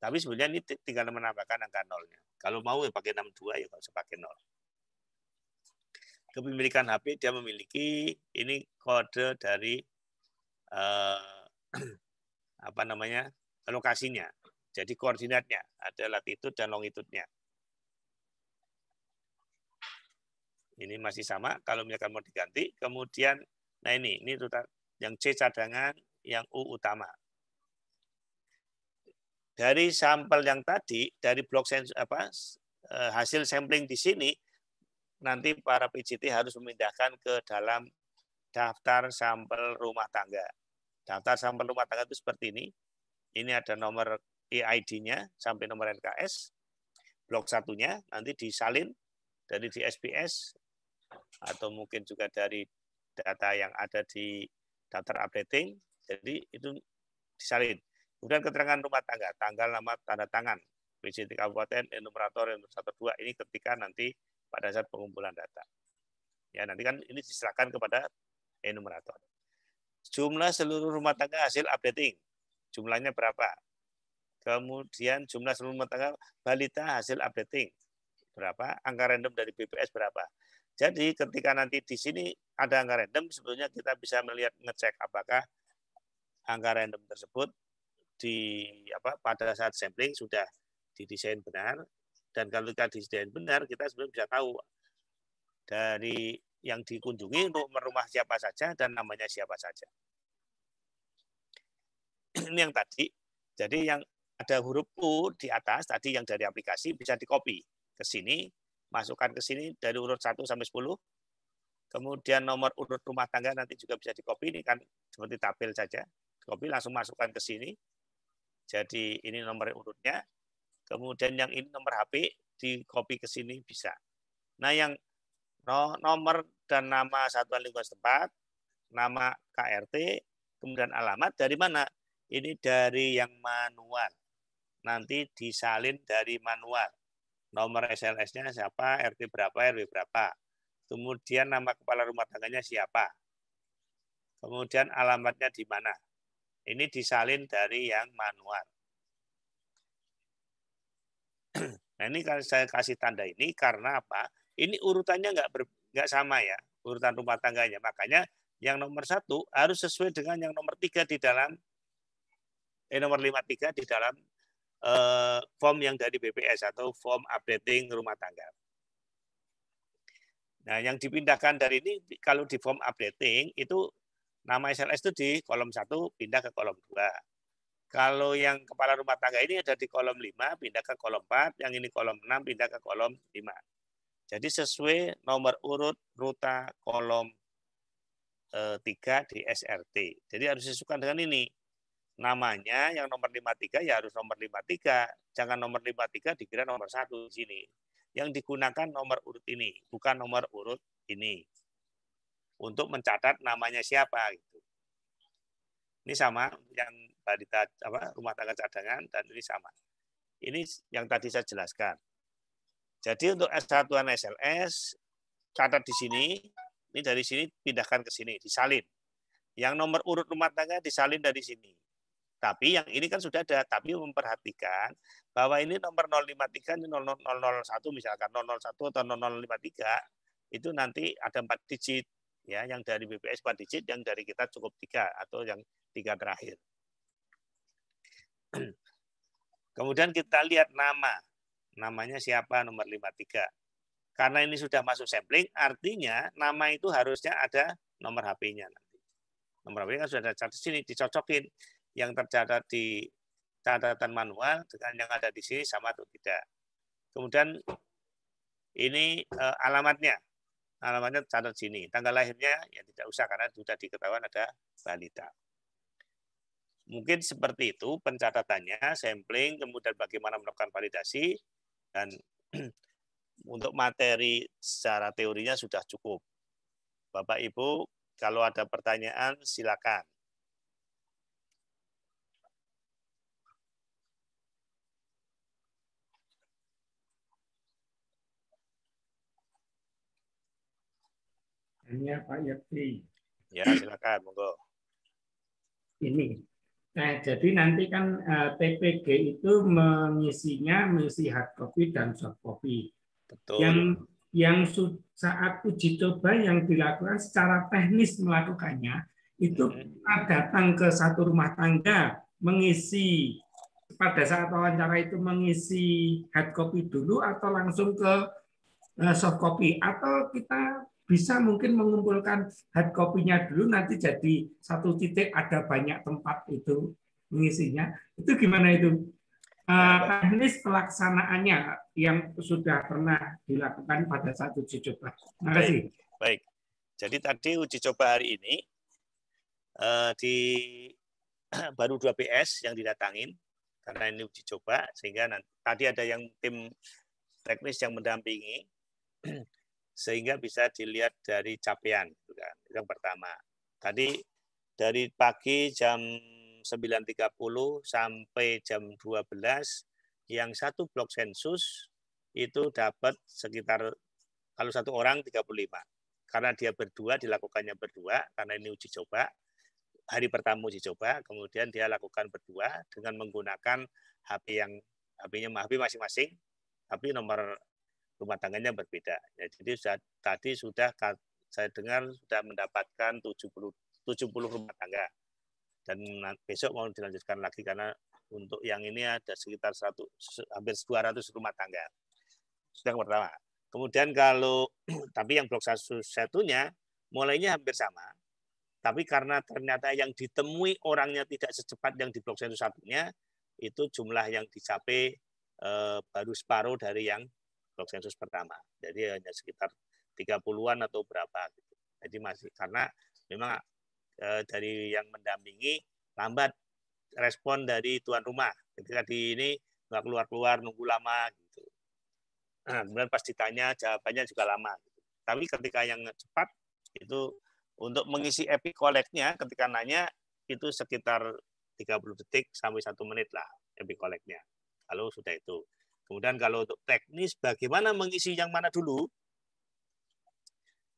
Tapi sebenarnya ini tinggal menambahkan angka nolnya. Kalau mau ya pakai 62 ya nggak usah pakai nol. Kepemilikan HP dia memiliki ini kode dari apa namanya lokasinya. Jadi koordinatnya ada latitude dan longitude-nya. Ini masih sama, kalau misalkan mau diganti, kemudian, nah ini yang C cadangan, yang U utama. Dari sampel yang tadi, dari blok hasil sampling di sini, nanti para PJT harus memindahkan ke dalam daftar sampel rumah tangga. Daftar sampel rumah tangga itu seperti ini. Ini ada nomor EID-nya sampai nomor NKS. Blok satunya nanti disalin dari DSPS, atau mungkin juga dari data yang ada di daftar updating, jadi itu disalin. Kemudian keterangan rumah tangga, tanggal, nama, tanda tangan, PJT Kabupaten, enumerator, 112, ini ketika nanti pada saat pengumpulan data. Ya, nanti kan ini diserahkan kepada enumerator. Jumlah seluruh rumah tangga hasil updating, jumlahnya berapa? Kemudian jumlah seluruh rumah tangga balita hasil updating, berapa? Angka random dari BPS berapa? Jadi ketika nanti di sini ada angka random, sebetulnya kita bisa melihat ngecek apakah angka random tersebut pada saat sampling sudah didesain benar, dan kalau kita didesain benar, kita sebenarnya bisa tahu dari yang dikunjungi nomor rumah siapa saja dan namanya siapa saja. Ini yang tadi. Jadi yang ada huruf U di atas tadi yang dari aplikasi bisa di-copy ke sini. Masukkan ke sini dari urut 1 sampai 10. Kemudian nomor urut rumah tangga nanti juga bisa di-copy, ini kan seperti tabel saja. Copy langsung masukkan ke sini. Jadi ini nomor urutnya. Kemudian yang ini nomor HP di-copy ke sini bisa. Nah, yang nomor dan nama satuan lingkungan setempat, nama KRT, kemudian alamat dari mana? Ini dari yang manual. Nanti disalin dari manual. Nomor SLS-nya siapa, RT berapa, RW berapa. Kemudian nama kepala rumah tangganya siapa. Kemudian alamatnya di mana. Ini disalin dari yang manual. Nah, ini kalau saya kasih tanda ini karena apa? Ini urutannya nggak sama ya, urutan rumah tangganya. Makanya yang nomor 1 harus sesuai dengan yang nomor 3 di dalam nomor 53 di dalam form yang dari BPS atau form updating rumah tangga. Nah, yang dipindahkan dari ini kalau di form updating itu nama SLS itu di kolom 1 pindah ke kolom 2. Kalau yang kepala rumah tangga ini ada di kolom 5 pindah ke kolom 4, yang ini kolom 6 pindah ke kolom 5. Jadi sesuai nomor urut ruta kolom 3 di SRT. Jadi harus disesuaikan dengan ini. Namanya yang nomor 53 ya harus nomor 53. Jangan nomor 53 dikira nomor 1 di sini. Yang digunakan nomor urut ini, bukan nomor urut ini. Untuk mencatat namanya siapa gitu. Ini sama yang balita rumah tangga cadangan, dan ini sama. Ini yang tadi saya jelaskan. Jadi untuk satuan SLS catat di sini, ini dari sini pindahkan ke sini, disalin. Yang nomor urut rumah tangga disalin dari sini. Tapi yang ini kan sudah ada, tapi memperhatikan bahwa ini nomor 053, ini 001 misalkan 001 atau 0053, itu nanti ada 4 digit. Ya, yang dari BPS 4 digit, yang dari kita cukup 3 atau yang 3 terakhir. Kemudian kita lihat nama. Namanya siapa nomor 53. Karena ini sudah masuk sampling, artinya nama itu harusnya ada nomor HP-nya nanti. Nomor HP-nya kan sudah ada catat sini, dicocokin. Yang tercatat di catatan manual dengan yang ada di sini sama atau tidak. Kemudian ini alamatnya. Alamatnya catat sini. Tanggal lahirnya ya tidak usah karena sudah diketahui ada balita. Mungkin seperti itu pencatatannya, sampling, kemudian bagaimana melakukan validasi, dan untuk materi secara teorinya sudah cukup. Bapak Ibu, kalau ada pertanyaan silakan. Hanya Pak Yakti. Ya, silakan, monggo. Ini. Nah, jadi nanti kan TPG itu mengisi hard copy dan soft copy. Betul. Yang saat uji coba yang dilakukan secara teknis melakukannya itu kita datang ke satu rumah tangga mengisi pada saat wawancara itu mengisi hard copy dulu atau langsung ke soft copy, atau kita bisa mungkin mengumpulkan hard copy-nya dulu nanti jadi satu titik ada banyak tempat itu mengisinya. Itu gimana itu? Teknis pelaksanaannya yang sudah pernah dilakukan pada saat uji coba. Terima kasih. Baik. Jadi tadi uji coba hari ini di baru 2 PS yang didatangin karena ini uji coba, sehingga tadi ada yang tim teknis yang mendampingi sehingga bisa dilihat dari capaian. Itu yang pertama. Tadi dari pagi jam 9.30 sampai jam 12 yang satu blok sensus itu dapat sekitar, kalau satu orang 35. Karena dia berdua, dilakukannya berdua, karena ini uji coba. Hari pertama uji coba, kemudian dia lakukan berdua dengan menggunakan HP masing-masing, tapi nomor rumah tangganya berbeda. Ya, jadi tadi sudah saya dengar sudah mendapatkan 70 rumah tangga. Dan besok mau dilanjutkan lagi karena untuk yang ini ada sekitar hampir 200 rumah tangga. Sudah yang pertama. Kemudian tapi yang blok satunya mulainya hampir sama. Tapi karena ternyata yang ditemui orangnya tidak secepat yang di blok satunya, itu jumlah yang dicapai baru separuh dari yang blok sensus pertama. Jadi hanya sekitar 30-an atau berapa. Gitu. Jadi masih karena memang dari yang mendampingi lambat respon dari tuan rumah. Ketika di ini nggak keluar-keluar, nunggu lama. Gitu. Nah, kemudian pas ditanya jawabannya juga lama. Gitu. Tapi ketika yang cepat itu untuk mengisi epic collect-nya ketika nanya itu sekitar 30 detik sampai 1 menit lah epic collect-nya. Kalau sudah itu. Kemudian kalau untuk teknis bagaimana mengisi yang mana dulu?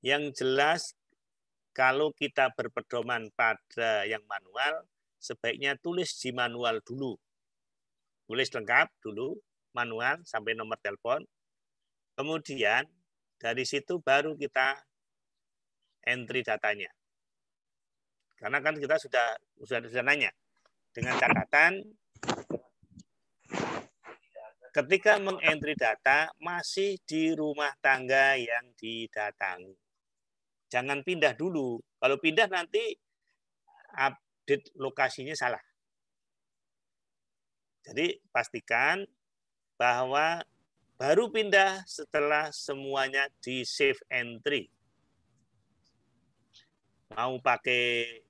Yang jelas kalau kita berpedoman pada yang manual, sebaiknya tulis di manual dulu. Tulis lengkap dulu, manual sampai nomor telepon. Kemudian dari situ baru kita entry datanya. Karena kan kita sudah nanya. Dengan catatan ketika mengentry data masih di rumah tangga yang didatangi. Jangan pindah dulu. Kalau pindah nanti update lokasinya salah. Jadi pastikan bahwa baru pindah setelah semuanya di save entry. Mau pakai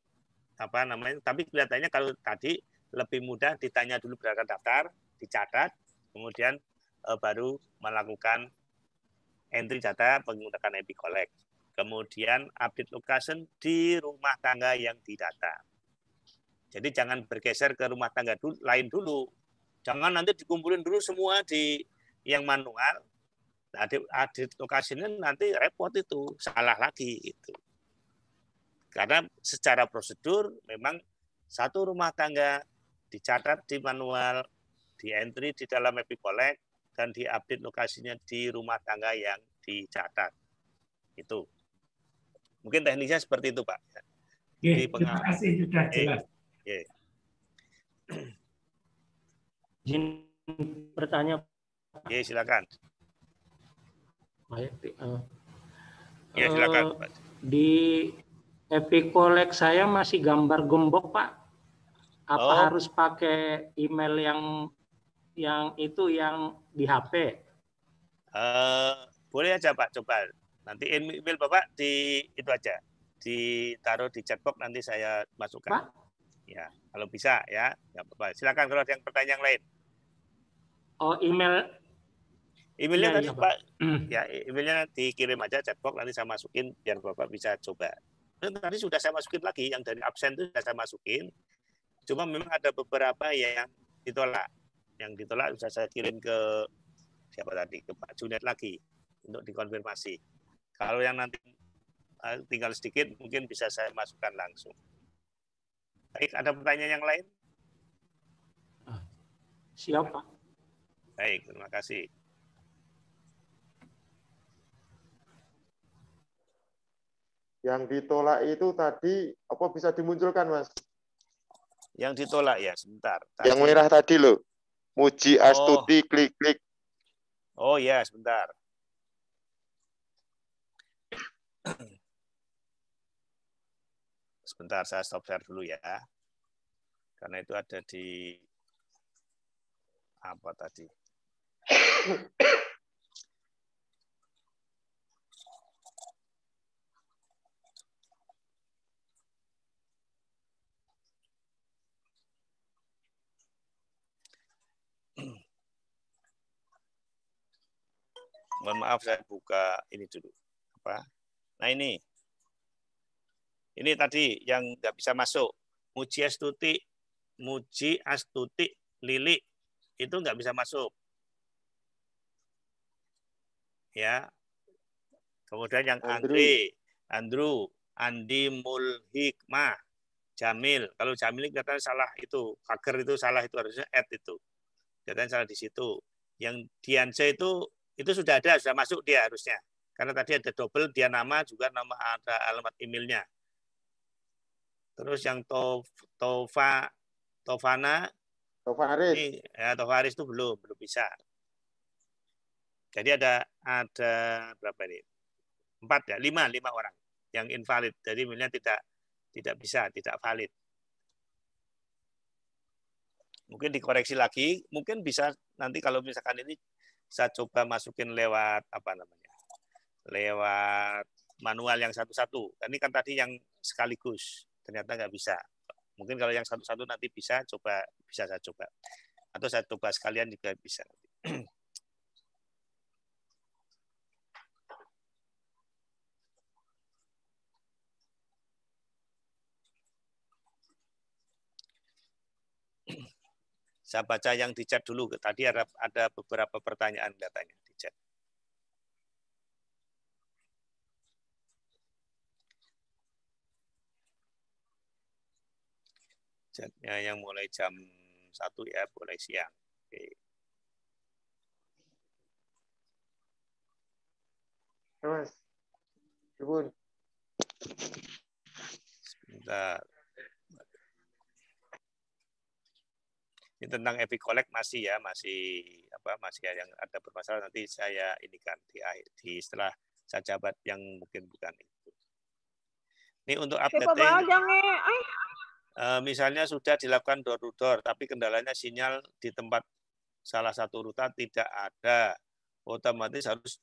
apa namanya? Tapi kelihatannya kalau tadi lebih mudah ditanya dulu berdasarkan daftar, dicatat, kemudian baru melakukan entry data menggunakan epic collect. Kemudian update location di rumah tangga yang didata. Jadi jangan bergeser ke rumah tangga lain dulu. Jangan nanti dikumpulin dulu semua di yang manual. Update location-nya nanti repot itu, salah lagi itu. Karena secara prosedur memang satu rumah tangga dicatat di manual, di entry di dalam epic collect, dan diupdate lokasinya di rumah tangga yang dicatat. Itu. Mungkin teknisnya seperti itu, Pak. Jadi terima kasih sudah jelas. Izin bertanya. Silakan. Ya, silakan, Pak. Di epic collect saya masih gambar gembok, Pak. Apa harus pakai email yang itu yang di HP? Boleh aja, Pak, coba. Nanti email Bapak di itu aja, ditaruh di chatbox nanti saya masukkan. Pak? Ya, kalau bisa ya, nggak apa-apa. Silakan kalau ada yang pertanyaan lain. Oh, emailnya ya, tadi ya, Pak. Ya, emailnya dikirim aja chatbox nanti saya masukin biar Bapak bisa coba. Dan tadi sudah saya masukin lagi yang dari absen itu sudah saya masukin. Cuma memang ada beberapa yang ditolak. Yang ditolak sudah saya kirim ke siapa tadi, ke Pak Junet lagi untuk dikonfirmasi. Kalau yang nanti tinggal sedikit, mungkin bisa saya masukkan langsung. Baik, ada pertanyaan yang lain? Siap, Pak. Baik, terima kasih. Yang ditolak itu tadi apa bisa dimunculkan, Mas? Yang ditolak ya, sebentar. Yang merah tadi loh. Muji Astuti, klik-klik. Oh ya, sebentar. Sebentar, saya stop share dulu ya. Karena itu ada di apa tadi? Mohon maaf, saya buka ini dulu. Apa? Nah ini tadi yang nggak bisa masuk. Muji Astuti, Lili itu nggak bisa masuk. Ya. Kemudian yang Andrew, Andi Mulhikmah, Jamil. Kalau Jamil katanya salah itu, Fager itu salah itu harusnya add itu. Katanya salah di situ. Yang Dianse itu sudah ada, sudah masuk dia harusnya. Karena tadi ada double, dia nama juga nama ada alamat emailnya. Terus yang Tofaris itu belum bisa. Jadi ada berapa ini? 4 ya, 5 orang yang invalid. Jadi emailnya tidak bisa, tidak valid. Mungkin dikoreksi lagi, mungkin bisa nanti kalau misalkan ini saya coba masukin lewat lewat manual yang satu-satu. Ini kan tadi yang sekaligus, ternyata nggak bisa. Mungkin kalau yang satu-satu nanti bisa saya coba. Atau saya coba sekalian juga bisa. Saya baca yang di chat dulu. Tadi ada beberapa pertanyaan katanya di chat. Chatnya yang mulai jam 1 ya, boleh siang. Oke. Mas, Ibu. Sebentar. Ini tentang Epicolect masih yang ada bermasalah, nanti saya indikan di setelah saya jabat yang mungkin bukan itu. Ini untuk updating. Misalnya sudah dilakukan door to door, tapi kendalanya sinyal di tempat salah satu ruta tidak ada, otomatis harus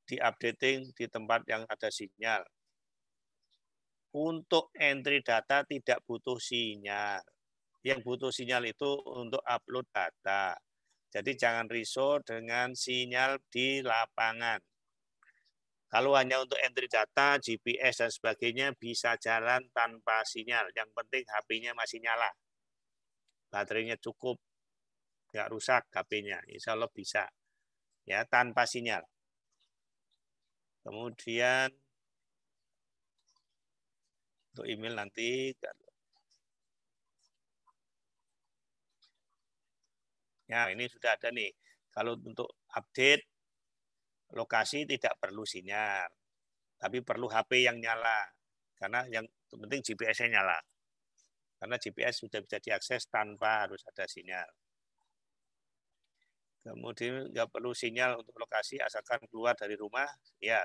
di-updating di tempat yang ada sinyal. Untuk entry data tidak butuh sinyal. Yang butuh sinyal itu untuk upload data. Jadi jangan risau dengan sinyal di lapangan. Kalau hanya untuk entry data, GPS dan sebagainya bisa jalan tanpa sinyal. Yang penting HP-nya masih nyala. Baterainya cukup, nggak rusak HP-nya. Insya Allah bisa. Ya, tanpa sinyal. Kemudian untuk email nanti. Ya, ini sudah ada nih. Kalau untuk update lokasi tidak perlu sinyal, tapi perlu HP yang nyala. Karena yang penting GPS-nya nyala. Karena GPS sudah bisa diakses tanpa harus ada sinyal. Kemudian nggak perlu sinyal untuk lokasi asalkan keluar dari rumah. Ya,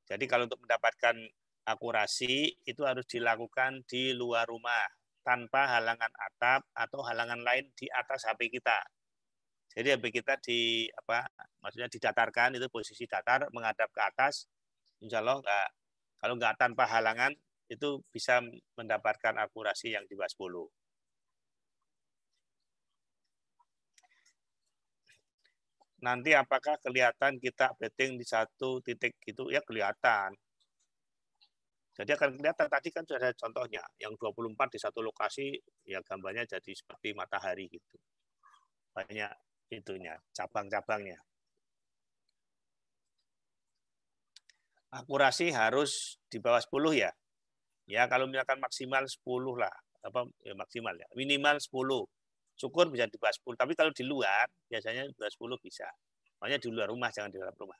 jadi kalau untuk mendapatkan akurasi itu harus dilakukan di luar rumah tanpa halangan atap atau halangan lain di atas HP kita. Jadi HP kita maksudnya didatarkan, itu posisi datar menghadap ke atas, insya Allah kalau nggak tanpa halangan itu bisa mendapatkan akurasi yang di bawah 10. Nanti apakah kelihatan kita updating di satu titik gitu? Ya kelihatan. Jadi akan kelihatan, tadi kan sudah ada contohnya, yang 24 di satu lokasi, ya gambarnya jadi seperti matahari gitu. Banyak itunya, cabang-cabangnya. akurasi harus di bawah 10 ya. Ya kalau misalkan maksimal 10 lah, apa ya maksimal ya, minimal 10. Syukur bisa di bawah 10, tapi kalau di luar biasanya di bawah 10 bisa. Makanya di luar rumah, jangan di dalam rumah.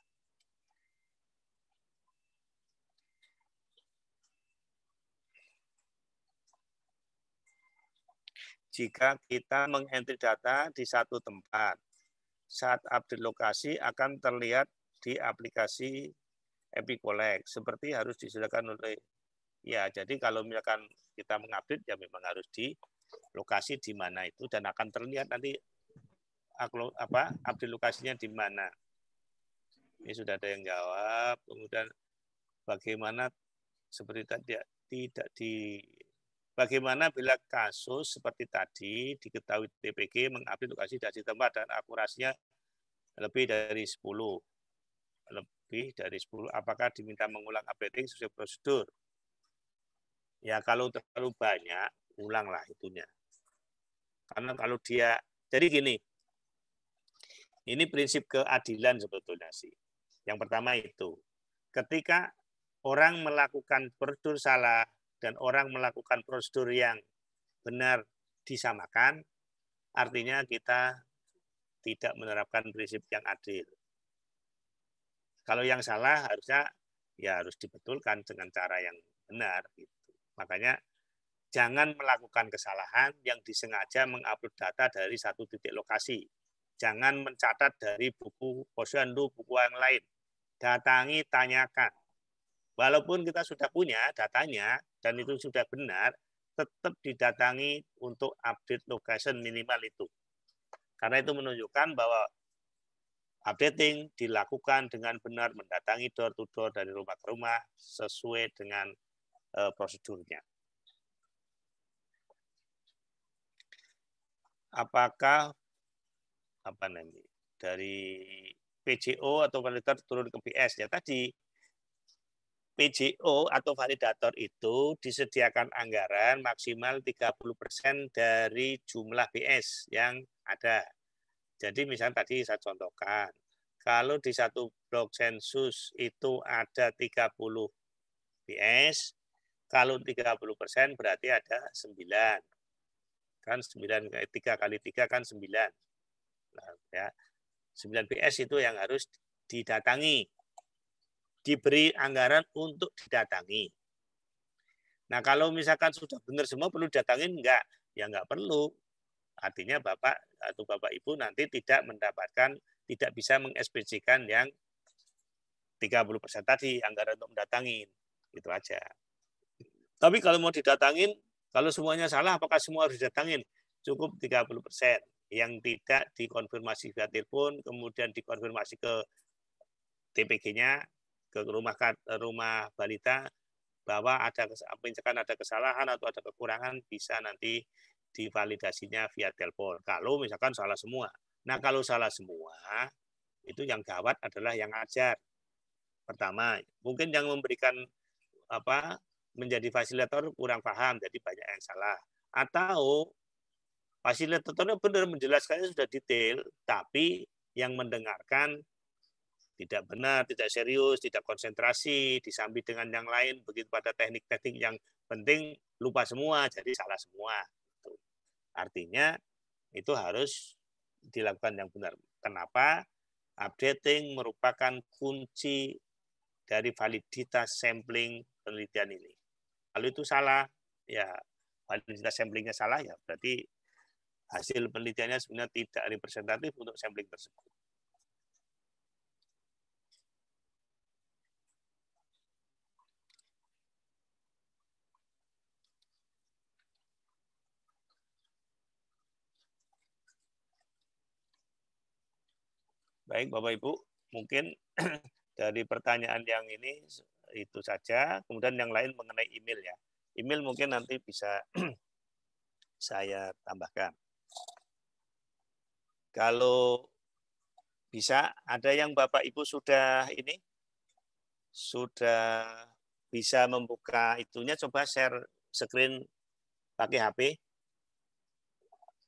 Jika kita mengentry data di satu tempat, saat update lokasi akan terlihat di aplikasi EpiCollect, seperti harus disediakan oleh, ya jadi kalau misalkan kita mengupdate ya memang harus di lokasi di mana itu, dan akan terlihat nanti update lokasinya di mana. Ini sudah ada yang jawab. Kemudian bagaimana seperti tadi tidak di bagaimana bila kasus seperti tadi diketahui TPG mengupdate lokasi dari tempat dan akurasinya lebih dari 10. Lebih dari 10, apakah diminta mengulang updating sesuai prosedur? Ya kalau terlalu banyak, ulanglah itunya. Karena kalau dia, jadi gini, ini prinsip keadilan sebetulnya sih. Yang pertama itu, ketika orang melakukan prosedur salah dan orang melakukan prosedur yang benar disamakan, artinya kita tidak menerapkan prinsip yang adil. Kalau yang salah harusnya ya harus dibetulkan dengan cara yang benar. Gitu. Makanya jangan melakukan kesalahan yang disengaja mengupload data dari satu titik lokasi. Jangan mencatat dari buku posyandu, buku yang lain. Datangi, tanyakan. Walaupun kita sudah punya datanya dan itu sudah benar, tetap didatangi untuk update location minimal itu. Karena itu menunjukkan bahwa updating dilakukan dengan benar, mendatangi door to door dari rumah ke rumah sesuai dengan prosedurnya. Apakah dari PJO atau validator turun ke PS? Ya tadi PJO atau validator itu disediakan anggaran maksimal 30% dari jumlah PS yang ada. Jadi misalnya tadi saya contohkan, kalau di satu blok sensus itu ada 30 PS, kalau 30% berarti ada 9. Kan 9 3 kali 3 kan 9. Nah, ya. 9 PS itu yang harus didatangi. Diberi anggaran untuk didatangi. Nah, kalau misalkan sudah benar semua perlu datangin enggak? Ya enggak perlu. Artinya Bapak atau Bapak Ibu nanti tidak mendapatkan, tidak bisa mengekspresikan yang 30% tadi anggaran untuk mendatangin. Itu aja. Tapi kalau mau didatangin, kalau semuanya salah, apakah semua harus didatangin? Cukup 30%. Yang tidak dikonfirmasi via telepon, kemudian dikonfirmasi ke TPG-nya, ke rumah balita, bahwa misalkan ada kesalahan atau ada kekurangan, bisa nanti divalidasinya via telepon. Kalau misalkan salah semua. Nah, kalau salah semua, itu yang gawat adalah yang ajar. Pertama, mungkin yang memberikan menjadi fasilitator kurang paham, jadi banyak yang salah. Atau fasilitatornya benar menjelaskannya sudah detail, tapi yang mendengarkan tidak benar, tidak serius, tidak konsentrasi, disambit dengan yang lain, begitu pada teknik-teknik yang penting lupa semua, jadi salah semua. Artinya itu harus dilakukan yang benar. Kenapa? Updating merupakan kunci dari validitas sampling penelitian ini. Kalau itu salah, ya validitas samplingnya salah, ya berarti hasil penelitiannya sebenarnya tidak representatif untuk sampling tersebut. Baik, Bapak Ibu, mungkin dari pertanyaan yang ini itu saja. Kemudian yang lain mengenai email ya. Email mungkin nanti bisa saya tambahkan. Kalau bisa, ada yang Bapak Ibu sudah bisa membuka itunya, coba share screen pakai HP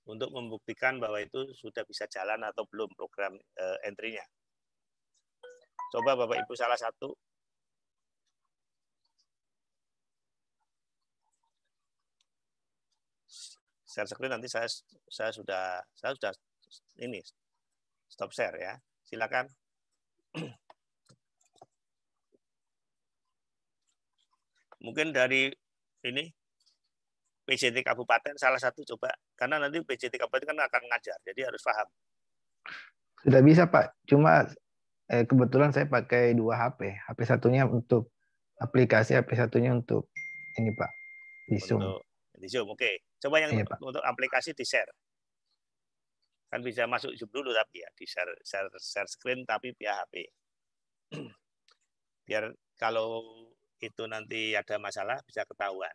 untuk membuktikan bahwa itu sudah bisa jalan atau belum program entry-nya. Coba Bapak Ibu salah satu. share screen nanti saya sudah ini stop share ya. Silakan. Mungkin dari ini PJT Kabupaten salah satu coba, karena nanti PJT Kabupaten kan akan ngajar, jadi harus paham. Sudah bisa Pak, cuma kebetulan saya pakai 2 HP. HP satunya untuk aplikasi, HP satunya untuk ini Pak, di Zoom. Untuk di Zoom, oke. Coba yang Iya, Pak. untuk aplikasi di share. Kan bisa masuk Zoom dulu tapi ya di share screen tapi via HP. Biar kalau itu nanti ada masalah bisa ketahuan.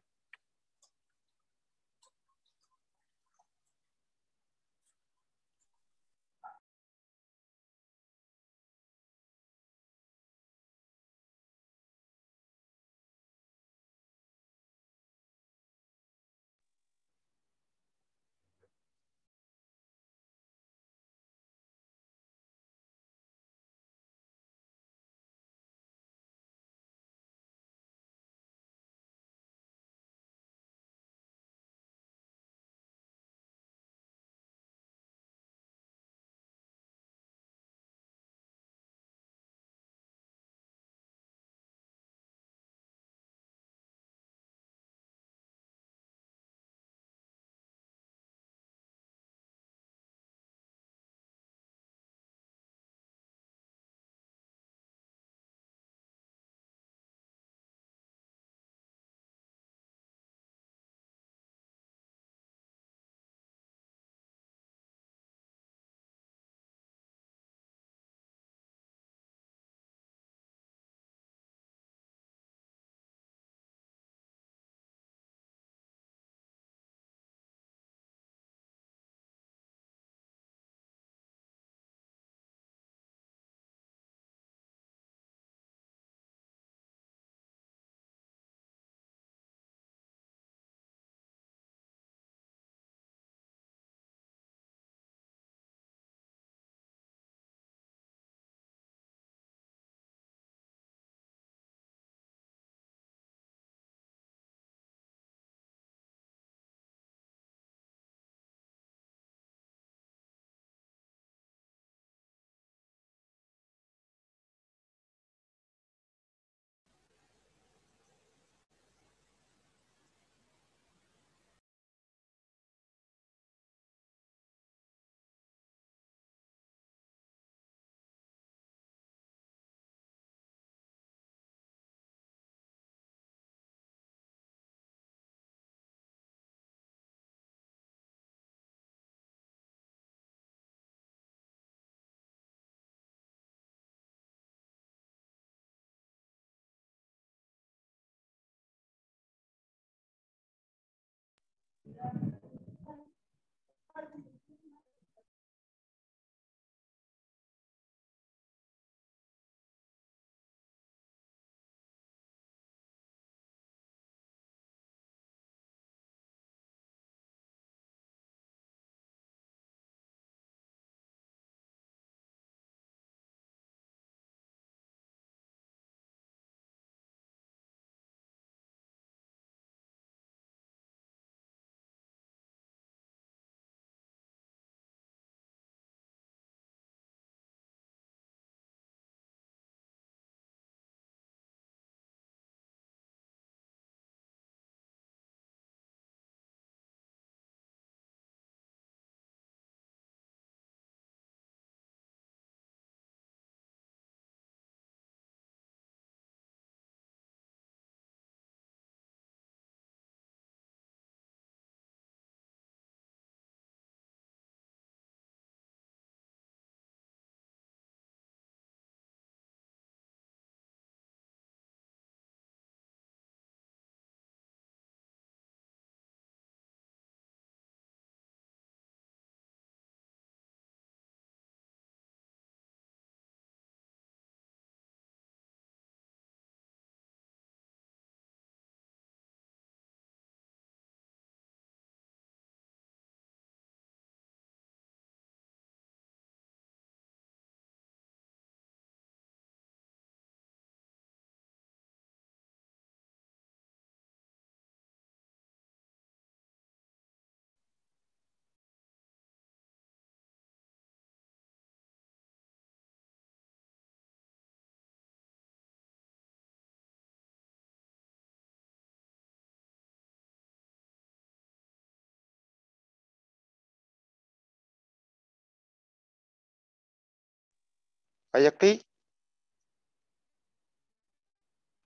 Pak Yakti?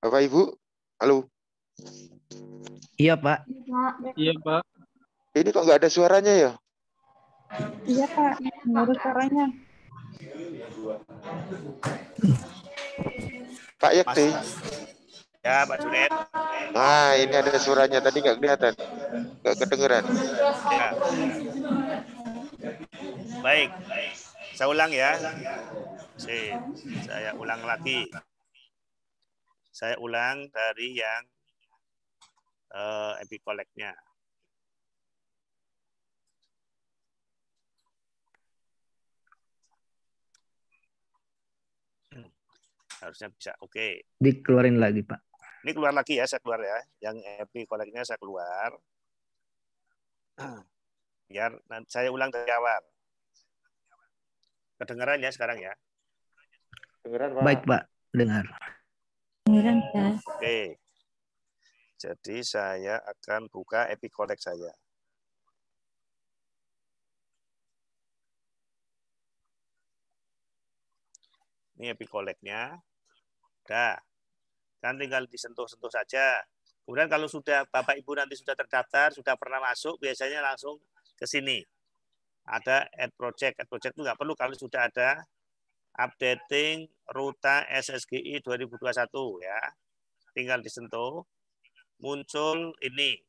Bapak Ibu? Halo? Iya, Pak. Iya, Pak. Ini kok nggak ada suaranya ya? Iya Pak, menurut suaranya. Pak Yakti? Ya, Pak Junet. Nah, ini ada suaranya. Tadi nggak kelihatan. Nggak kedengeran. Ya. Baik. Saya ulang ya. Saya ulang lagi. Saya ulang dari yang epicollectnya. Harusnya bisa. Oke. Dikeluarin lagi, Pak. Ini keluar lagi ya, saya keluar ya. Yang epicollectnya saya keluar. Biar saya ulang dari awal. Kedengaran ya sekarang ya? Kedengeran, Pak. Baik, Pak. Dengar. Kedengeran Pak. Oke. Jadi saya akan buka epicollect saya. Ini epicollectnya. Udah. Kan tinggal disentuh-sentuh saja. Kemudian kalau sudah Bapak Ibu nanti sudah terdaftar, sudah pernah masuk, biasanya langsung ke sini. Ada add project. Add project itu nggak perlu kalau sudah ada updating Ruta SSGI 2021 ya. Tinggal disentuh, muncul ini.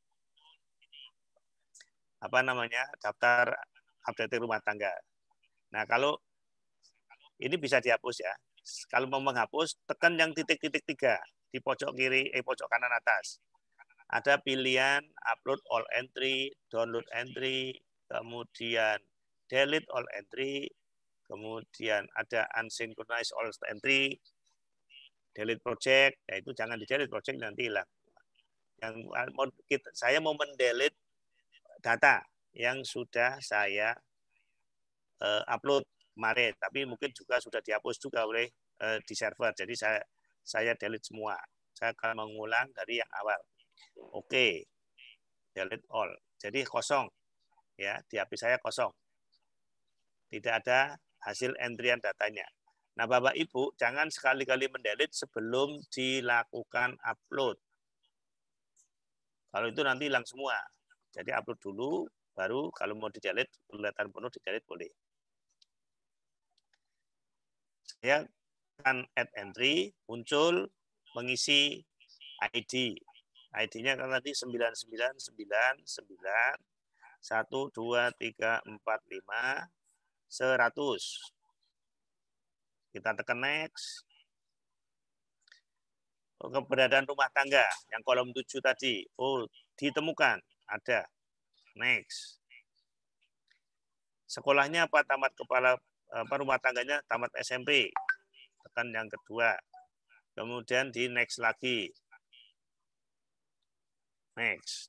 Apa namanya? Daftar updating rumah tangga. Nah, kalau ini bisa dihapus ya. Kalau mau menghapus, tekan yang titik-titik 3 di pojok kiri, pojok kanan atas. Ada pilihan upload all entry, download entry, kemudian delete all entry, kemudian ada unsynchronized all entry, delete project, ya itu jangan di-delete project nanti hilang. Yang saya mau mendelete data yang sudah saya upload kemarin, tapi mungkin juga sudah dihapus juga oleh di server. Jadi saya delete semua. Saya akan mengulang dari yang awal. Oke, delete all. Jadi kosong, ya di HP saya kosong. Tidak ada hasil entrian datanya. Nah, Bapak Ibu jangan sekali-kali mendelete sebelum dilakukan upload. Kalau itu nanti hilang semua. Jadi upload dulu, baru kalau mau di-delete kelihatan penuh di-delete boleh. Saya akan add entry, muncul mengisi ID. ID-nya kan tadi 9999 1 2 3 4 5 100. Kita tekan next. Keberadaan rumah tangga yang kolom 7 tadi, oh ditemukan, ada. Next. Sekolahnya apa? Tamat kepala rumah tangganya tamat SMP. Tekan yang kedua. Kemudian di next lagi. Next.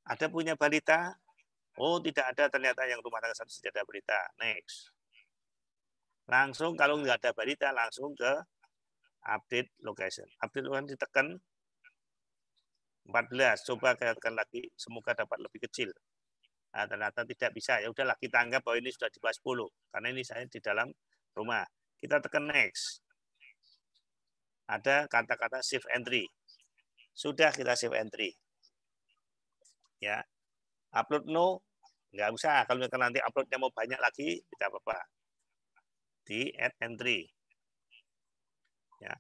Ada punya balita? Oh, tidak ada ternyata yang rumah tangga satu tidak ada balita. Next. Langsung kalau nggak ada balita langsung ke update location. Update location ditekan 14. Coba tekan lagi, semoga dapat lebih kecil. Nah, ternyata tidak bisa. Ya udahlah, kita anggap bahwa ini sudah di bawah 10 karena ini saya di dalam rumah. Kita tekan next. Ada kata-kata save entry. Sudah kita save entry. Ya. Upload no, nggak usah. Kalau nanti uploadnya mau banyak lagi, tidak apa-apa. Di add entry. Ya.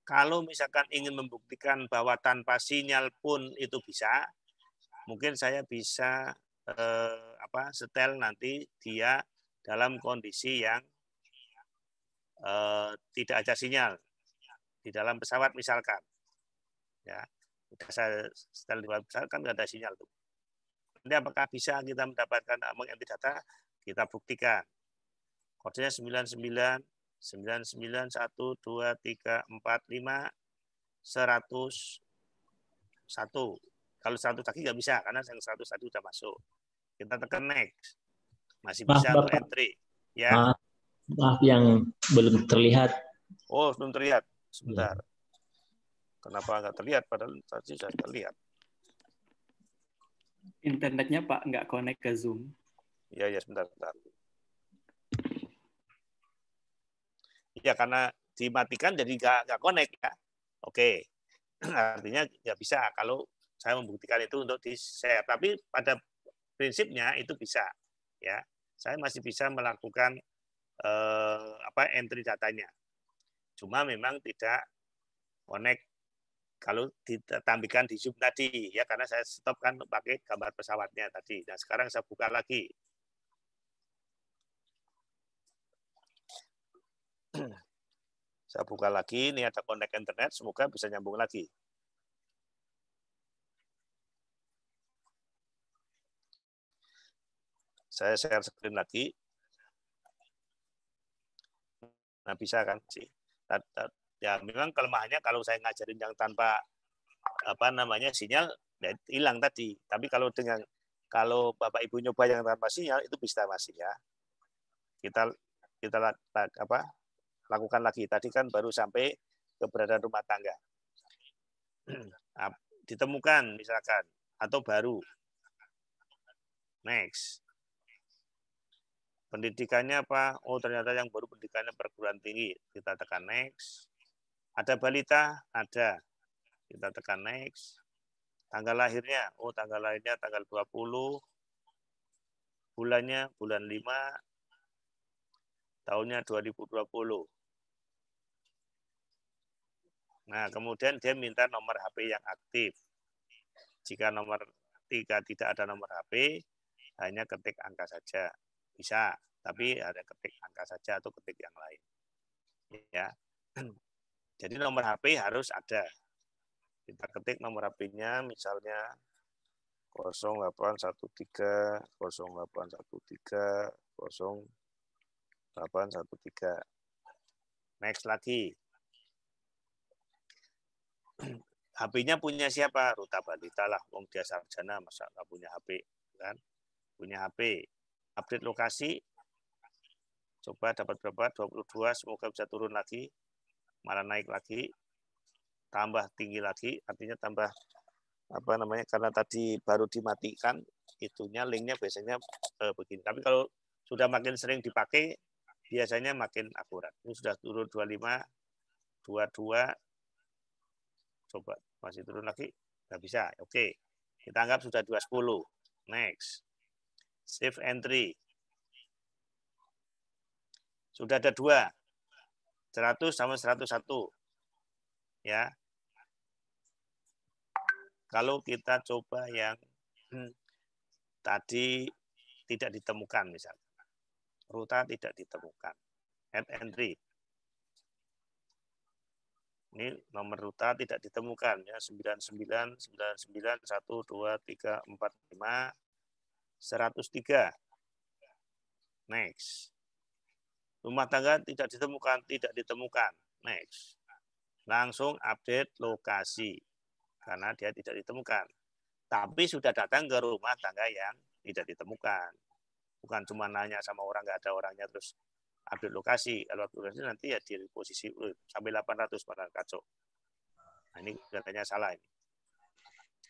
Kalau misalkan ingin membuktikan bahwa tanpa sinyal pun itu bisa, mungkin saya bisa setel nanti dia dalam kondisi yang tidak ada sinyal di dalam pesawat misalkan, ya udah saya setel di dalam pesawat kan nggak ada sinyal tuh. Nanti apakah bisa kita mendapatkan mengganti data? Kita buktikan. Kodenya 99 99 1 2 3 4 5 101. Kalau 100 lagi nggak bisa karena yang 101 sudah masuk. Kita tekan next. Masih bisa untuk entry. Ya. Maaf yang belum terlihat. Oh, belum terlihat. Sebentar. Kenapa nggak terlihat? Padahal tadi sudah terlihat. Internetnya Pak nggak connect ke Zoom. Iya, sebentar. Ya karena dimatikan jadi nggak connect ya. Oke, artinya nggak bisa kalau saya membuktikan itu untuk di-share. Tapi pada prinsipnya itu bisa, ya. Saya masih bisa melakukan entry datanya. Cuma memang tidak connect kalau ditampilkan di Zoom tadi, ya karena saya stop kan pakai gambar pesawatnya tadi. Nah sekarang saya buka lagi. Saya buka lagi, ini ada connect internet, semoga bisa nyambung lagi. Saya share screen lagi. Nah, bisa kan sih. Ya memang kelemahannya kalau saya ngajarin yang tanpa sinyal, ya hilang tadi. Tapi kalau Bapak Ibu nyoba yang tanpa sinyal itu bisa masih ya. Kita lakukan lagi. Tadi kan baru sampai keberadaan rumah tangga. Ditemukan misalkan atau baru. Next. Pendidikannya apa? Oh, ternyata yang baru pendidikannya perguruan tinggi. Kita tekan next. Ada balita? Ada. Kita tekan next. Tanggal lahirnya? Oh, tanggal lahirnya tanggal 20. Bulannya bulan 5. Tahunnya 2020. Nah, kemudian dia minta nomor HP yang aktif. Jika nomor 3 tidak ada nomor HP, hanya ketik angka saja. Bisa, tapi ada ketik angka saja atau ketik yang lain. Ya. Jadi nomor HP harus ada. Kita ketik nomor HP-nya misalnya 0813 0813 0813. Next lagi. HP-nya punya siapa? Ruta Balita lah. Wong dia sarjana masa nggak punya HP, kan? Punya HP. Update lokasi. Coba dapat berapa? 22. Semoga bisa turun lagi. Malah naik lagi. Tambah tinggi lagi. Artinya tambah karena tadi baru dimatikan, itunya linknya biasanya begini. Tapi kalau sudah makin sering dipakai, biasanya makin akurat. Ini sudah turun 25, 22. Coba masih turun lagi. Nggak bisa. Oke. Kita anggap sudah 210. Next. Save entry. Sudah ada 2. 100 sama 101. Ya. Kalau kita coba yang tadi tidak ditemukan misalnya. Ruta tidak ditemukan. Add entry. Ini nomor ruta tidak ditemukan ya 99 99 1 2 3 4 5 103. Next. Rumah tangga tidak ditemukan. Next. Langsung update lokasi karena dia tidak ditemukan. Tapi sudah datang ke rumah tangga yang tidak ditemukan. Bukan cuma nanya sama orang nggak ada orangnya terus update lokasi. Kalau update lokasi nanti ya di posisi sampai 800 pada kacau. Nah, ini datanya salah ini.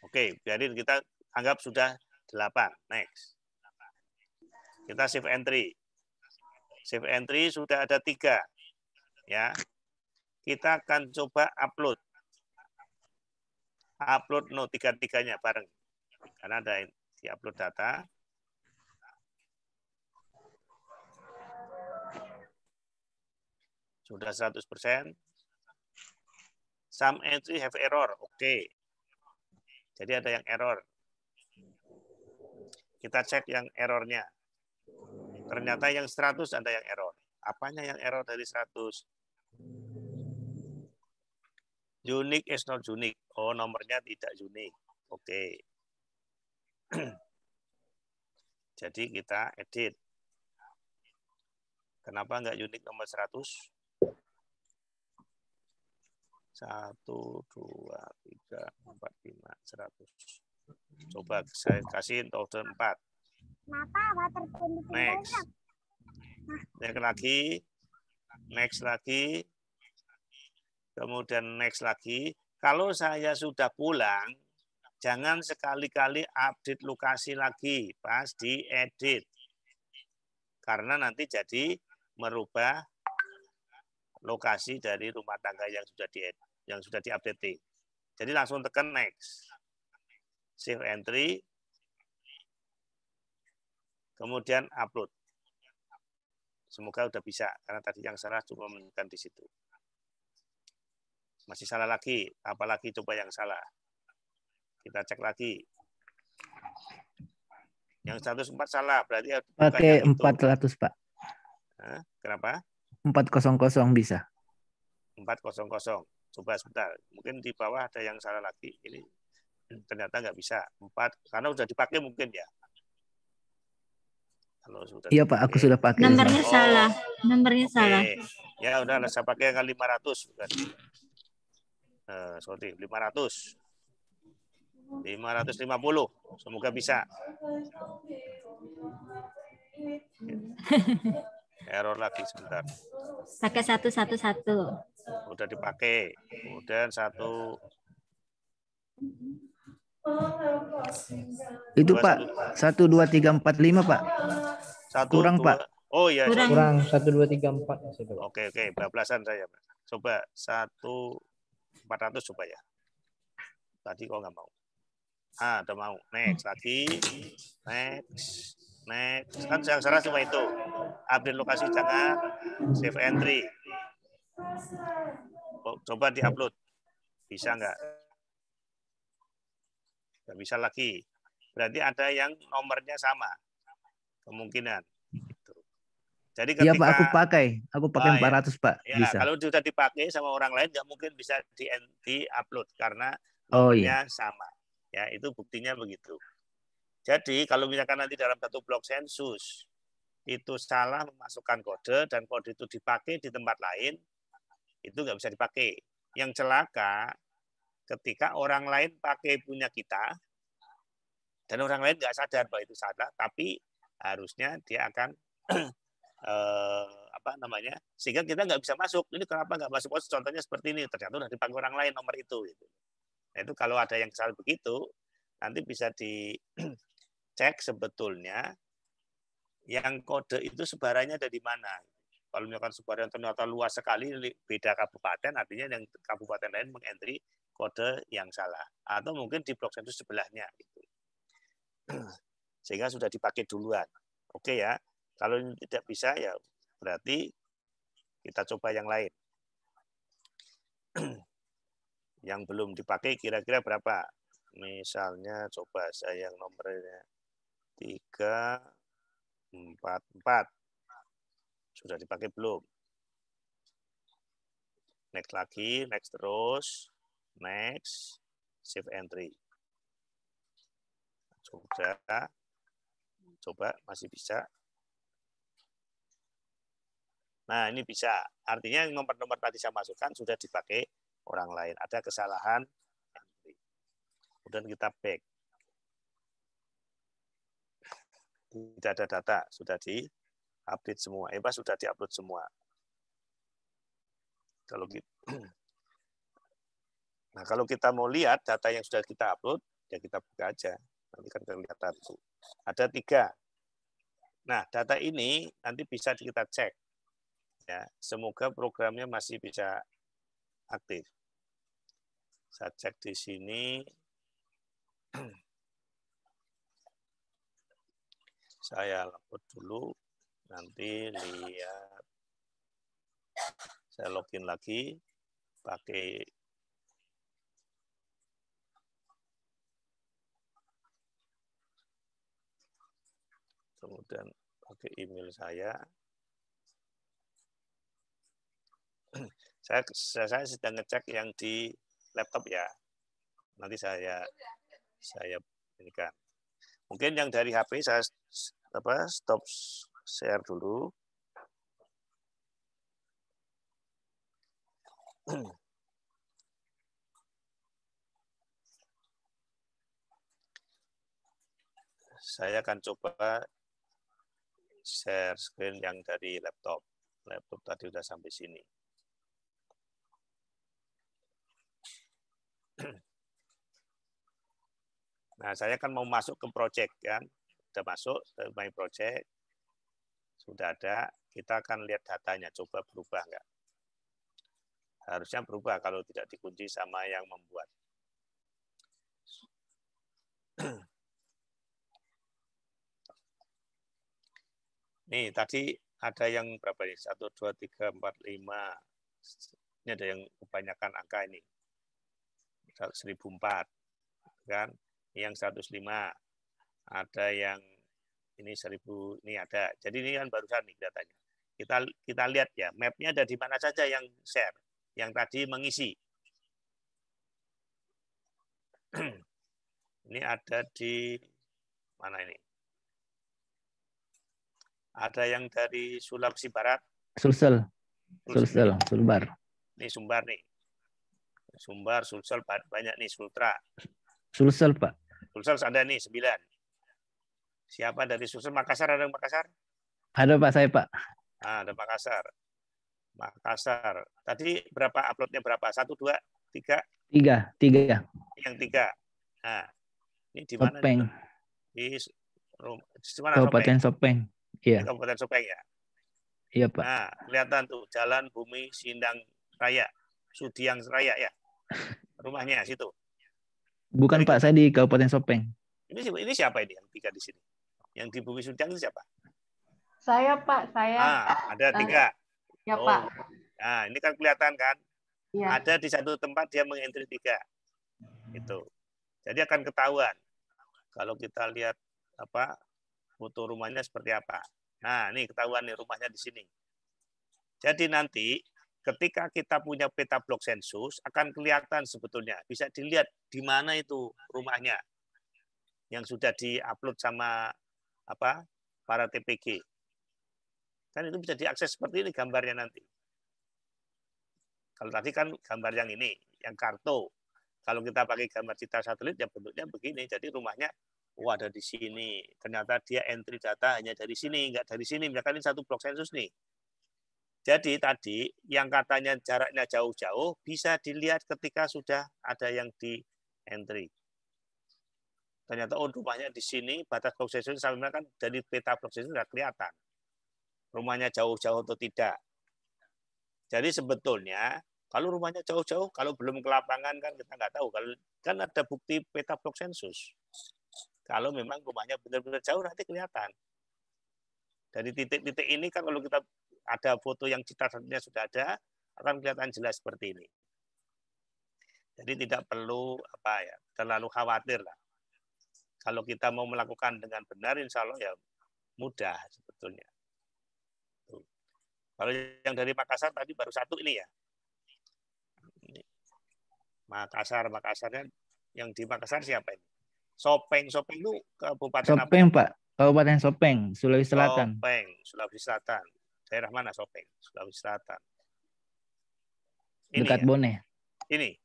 Oke, biarin kita anggap sudah 8. Next. Kita save entry. Save entry sudah ada 3. Ya. Kita akan coba upload. Upload tiga-tiganya bareng. Karena ada di upload data. Sudah 100%. Some entry have error. Oke. Jadi ada yang error. Kita cek yang errornya. Ternyata yang 100 ada yang error. Apanya yang error dari 100? Unique is not unique. Oh, nomornya tidak unique. Oke. Jadi kita edit. Kenapa nggak unique nomor 100? 1, 2, 3, 4, 5, 100. Coba saya kasih total 4. Next. Next lagi. Kemudian next lagi. Kalau saya sudah pulang, jangan sekali-kali update lokasi lagi pas diedit. Karena nanti jadi merubah lokasi dari rumah tangga yang sudah di-update. Jadi langsung tekan next. Save entry. Kemudian upload. Semoga udah bisa, karena tadi yang salah cuma menunjukkan di situ. Masih salah lagi, apalagi coba yang salah. Kita cek lagi. Yang 104 salah, berarti pakai 400, Pak. Hah? Kenapa? 400 bisa. 400. Coba sebentar. Mungkin di bawah ada yang salah lagi. Ini ternyata nggak bisa. 4, karena sudah dipakai mungkin ya. Kalau sudah Iya Pak, aku sudah pakai. Nomornya salah. Nomornya salah. Ya udah, saya pakai yang 500. Sorry, 500. 550. Semoga bisa. Error lagi sebentar. Pakai 111. Udah dipakai. Kemudian 1. Itu Pak, 1, 2, 3, 4, 5 Pak. Kurang 2. Pak. Oh iya. Kurang 1, 2, 3, 4. Oke, bablasan saya. Coba 1.400 coba ya. Tadi kok nggak mau. Udah mau. Next lagi. Next. Kan yang salah cuma itu. Update lokasi jangan. Save entry. Coba di-upload. Bisa nggak? Nggak bisa lagi. Berarti ada yang nomornya sama. Kemungkinan. Jadi ketika, iya Pak, aku pakai 400 Pak. Ya, Bisa. kalau sudah dipakai sama orang lain nggak mungkin bisa di-upload karena nomornya sama. Ya, itu buktinya begitu. Jadi kalau misalkan nanti dalam satu blok sensus itu salah memasukkan kode dan kode itu dipakai di tempat lain, itu nggak bisa dipakai. Yang celaka ketika orang lain pakai punya kita dan orang lain nggak sadar bahwa itu salah, tapi harusnya dia akan sehingga kita nggak bisa masuk. Ini kenapa nggak masuk? Contohnya seperti ini, ternyata udah dipakai orang lain nomor itu. Gitu. Nah, itu kalau ada yang salah begitu, nanti bisa dicek sebetulnya yang kode itu sebarannya ada di mana. Kalau misalkan sebaran ternyata luas sekali, beda kabupaten, artinya yang kabupaten lain mengentry kode yang salah. Atau mungkin di blok sensus sebelahnya. Gitu. Sehingga sudah dipakai duluan. Oke ya. Kalau ini tidak bisa, ya berarti kita coba yang lain. Yang belum dipakai kira-kira berapa? Misalnya coba saya yang nomornya 344. Sudah dipakai belum? Next lagi, next terus, next, save entry. Coba masih bisa. Nah, ini bisa. Artinya nomor-nomor tadi saya masukkan sudah dipakai orang lain. Ada kesalahan. Kemudian kita back. Tidak ada data. Sudah di-update semua. Sudah di-upload semua. Nah, kalau kita mau lihat data yang sudah kita upload, ya kita buka aja. Nanti kan kelihatan tuh. Ada 3. Nah, data ini nanti bisa kita cek. Ya, semoga programnya masih bisa aktif. Saya cek di sini. Saya upload dulu. Nanti lihat. Saya login lagi. Pakai kemudian pakai email saya. Saya sedang ngecek yang di laptop ya. Nanti saya ini kan. Mungkin yang dari HP saya stop share dulu. Saya akan coba share screen yang dari laptop. Laptop tadi udah sampai sini. Nah, saya kan mau masuk ke project kan. Sudah masuk ke my project. Sudah ada. Kita akan lihat datanya. Coba berubah nggak? Harusnya berubah kalau tidak dikunci sama yang membuat. Nih, tadi ada yang berapa nih? 1, 2, 3, 4, 5. Ini ada yang kebanyakan angka ini. 1004. Kan? Ini yang 105. Ada yang ini 1000, ini ada. Jadi ini kan barusan nih datanya. Kita lihat ya, mapnya ada di mana saja yang share, yang tadi mengisi. Ini ada di mana ini? Ada yang dari Sulawesi Barat. Sulsel. Sulbar. Ini Sumbar nih. Sumbar, Sulsel banyak nih, Sultra. Sulsel, Pak. Sulsel ada nih 9. Siapa dari Sulsel? Makassar, ada Makassar? Ada Pak, saya Pak. Ada Makassar. Makassar. Tadi berapa uploadnya berapa? 1, 2, 3? 3. Yang 3. Nah, ini di mana? Sopeng. Di mana? Kabupaten Sopeng. Iya. Kabupaten Sopeng ya. Iya Pak. Nah, kelihatan tuh Jalan Bumi Sindang Raya, Sudiang Raya ya. Rumahnya situ. Bukan Pak, saya di Kabupaten Sopeng. Ini siapa ini yang 3 di sini? Yang di Bumi Sudiang itu siapa? Saya Pak, saya. Ada 3. Ya Pak. Nah, ini kan kelihatan kan? Ya. Ada di satu tempat dia mengentri 3. Itu. Jadi akan ketahuan. Kalau kita lihat foto rumahnya seperti apa. Nah, ini ketahuan nih rumahnya di sini. Jadi nanti ketika kita punya peta blok sensus akan kelihatan sebetulnya, bisa dilihat di mana itu rumahnya yang sudah diupload sama para TPG. Kan itu bisa diakses seperti ini gambarnya nanti. Kalau tadi kan gambar yang ini, yang karto. Kalau kita pakai gambar citra satelit ya bentuknya begini. Jadi rumahnya ada di sini. Ternyata dia entry data hanya dari sini, enggak dari sini. Misalkan ini satu blok sensus nih. Jadi tadi yang katanya jaraknya jauh-jauh bisa dilihat ketika sudah ada yang di entry. Ternyata rumahnya di sini, batas blok sensus sampai kan dari peta blok sensus sudah kelihatan. Rumahnya jauh-jauh atau tidak. Jadi sebetulnya kalau rumahnya jauh-jauh, kalau belum ke lapangan kan kita nggak tahu. Kalau kan ada bukti peta blok sensus. Kalau memang rumahnya benar-benar jauh nanti kelihatan. Dari titik-titik ini kan kalau kita ada foto yang citra-citranya sudah ada, akan kelihatan jelas seperti ini. Jadi tidak perlu terlalu khawatir lah. Kalau kita mau melakukan dengan benar, insya Allah ya mudah sebetulnya. Kalau yang dari Makassar tadi baru 1 ini ya. Makassarnya yang di Makassar siapa ini? Sopeng itu kabupaten Sopeng apa? Pak, Kabupaten Sopeng, Sulawesi Selatan. Sopeng, Sulawesi Selatan. Daerah mana Sopeng? Sulawesi Selatan. Ini dekat ya? Bone. Ini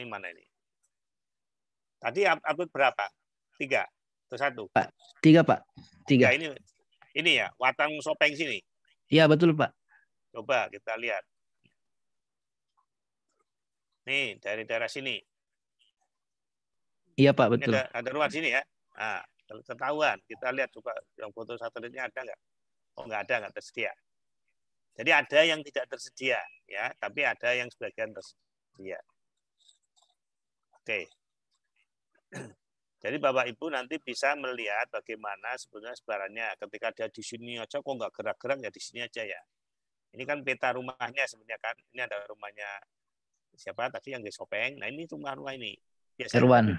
mana ini? Tadi upload berapa? 3 atau 1? Pak, 3 Pak. 3. Ini ya, Watang Sopeng sini. Iya betul Pak. Coba kita lihat. Nih dari daerah sini. Iya Pak, betul. Ada rumah sini ya. Nah, kalau ketahuan, kita lihat coba yang foto satelitnya ada nggak? Oh nggak ada, nggak tersedia. Jadi ada yang tidak tersedia, ya, tapi ada yang sebagian tersedia. Oke. Jadi Bapak Ibu nanti bisa melihat bagaimana sebetulnya sebarannya. Ketika dia di sini aja, kok nggak gerak-gerak ya di sini aja ya. Ini kan peta rumahnya sebenarnya kan. Ini ada rumahnya siapa tadi yang di Sopeng. Nah ini rumah-rumah ini. Biasanya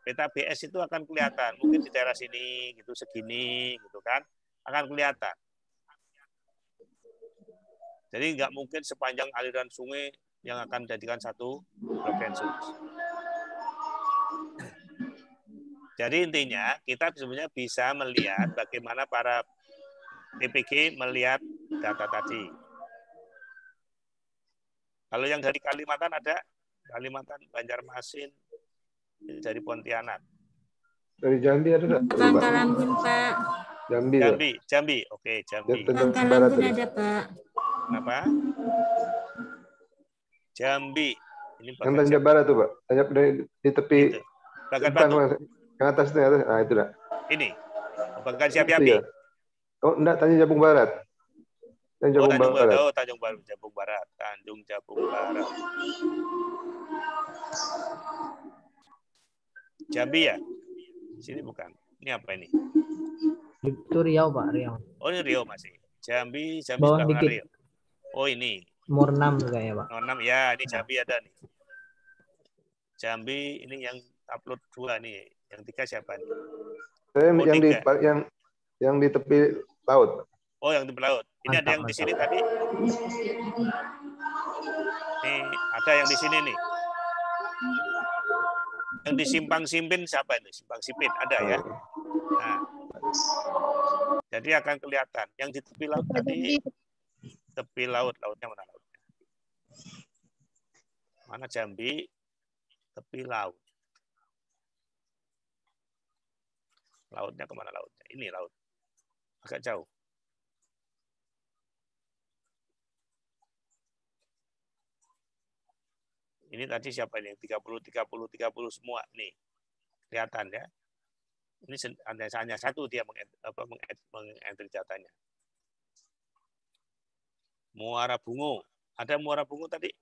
peta BS itu akan kelihatan. Mungkin di daerah sini gitu segini gitu kan akan kelihatan. Jadi nggak mungkin sepanjang aliran sungai yang akan dijadikan satu blok sensus. Jadi intinya kita sebenarnya bisa melihat bagaimana para TPG melihat data tadi. Kalau yang dari Kalimantan ada Kalimantan, Banjarmasin, dari Pontianak. Dari Jambi ada nggak? Pangkal Lampun Pak. Jambi. Oke, Jambi. Pangkal Lampun ada Pak. Kenapa? Jambi. Ini yang Tanjab Barat tuh Pak. Tanjab di tepi. Itu. Bagan Batu. Yang atas itu. Nah itu dah. Ini. Bagan Siapi-api. Ya. Oh enggak, Tanjab Jabung Barat. Tanjung Tanjung Barat. Barat. Oh, Tanjung Barat, Jabung Barat. Tanjung Jabung Barat. Jambi ya? Sini bukan. Ini apa ini? Itu Riau, Pak, Riau. Oh, ini Riau masih. Jambi Bawah sebelah mana dikit. Riau? Oh, ini. Nomor 6 kayaknya, Pak. Nomor 6 ya, ini Jambi ada nih. Jambi ini yang upload 2 nih. Yang 3 siapa nih? Yang, Oh, yang di 3. yang di tepi laut. Oh, yang tepi laut. Ini ada yang di sini tadi. Nih, ada yang di sini nih. Yang di Simpang Simpin siapa ini? Simpang Simpin ada ya. Nah, jadi akan kelihatan. Yang di tepi laut tadi, tepi laut, lautnya mana lautnya? Mana Jambi? Tepi laut. Lautnya kemana lautnya? Ini laut. Agak jauh. Ini tadi siapa ini? 30 semua nih. Kelihatan ya. Ini hanya satu dia mengentry datanya. Muara Bungo. Ada Muara Bungo tadi?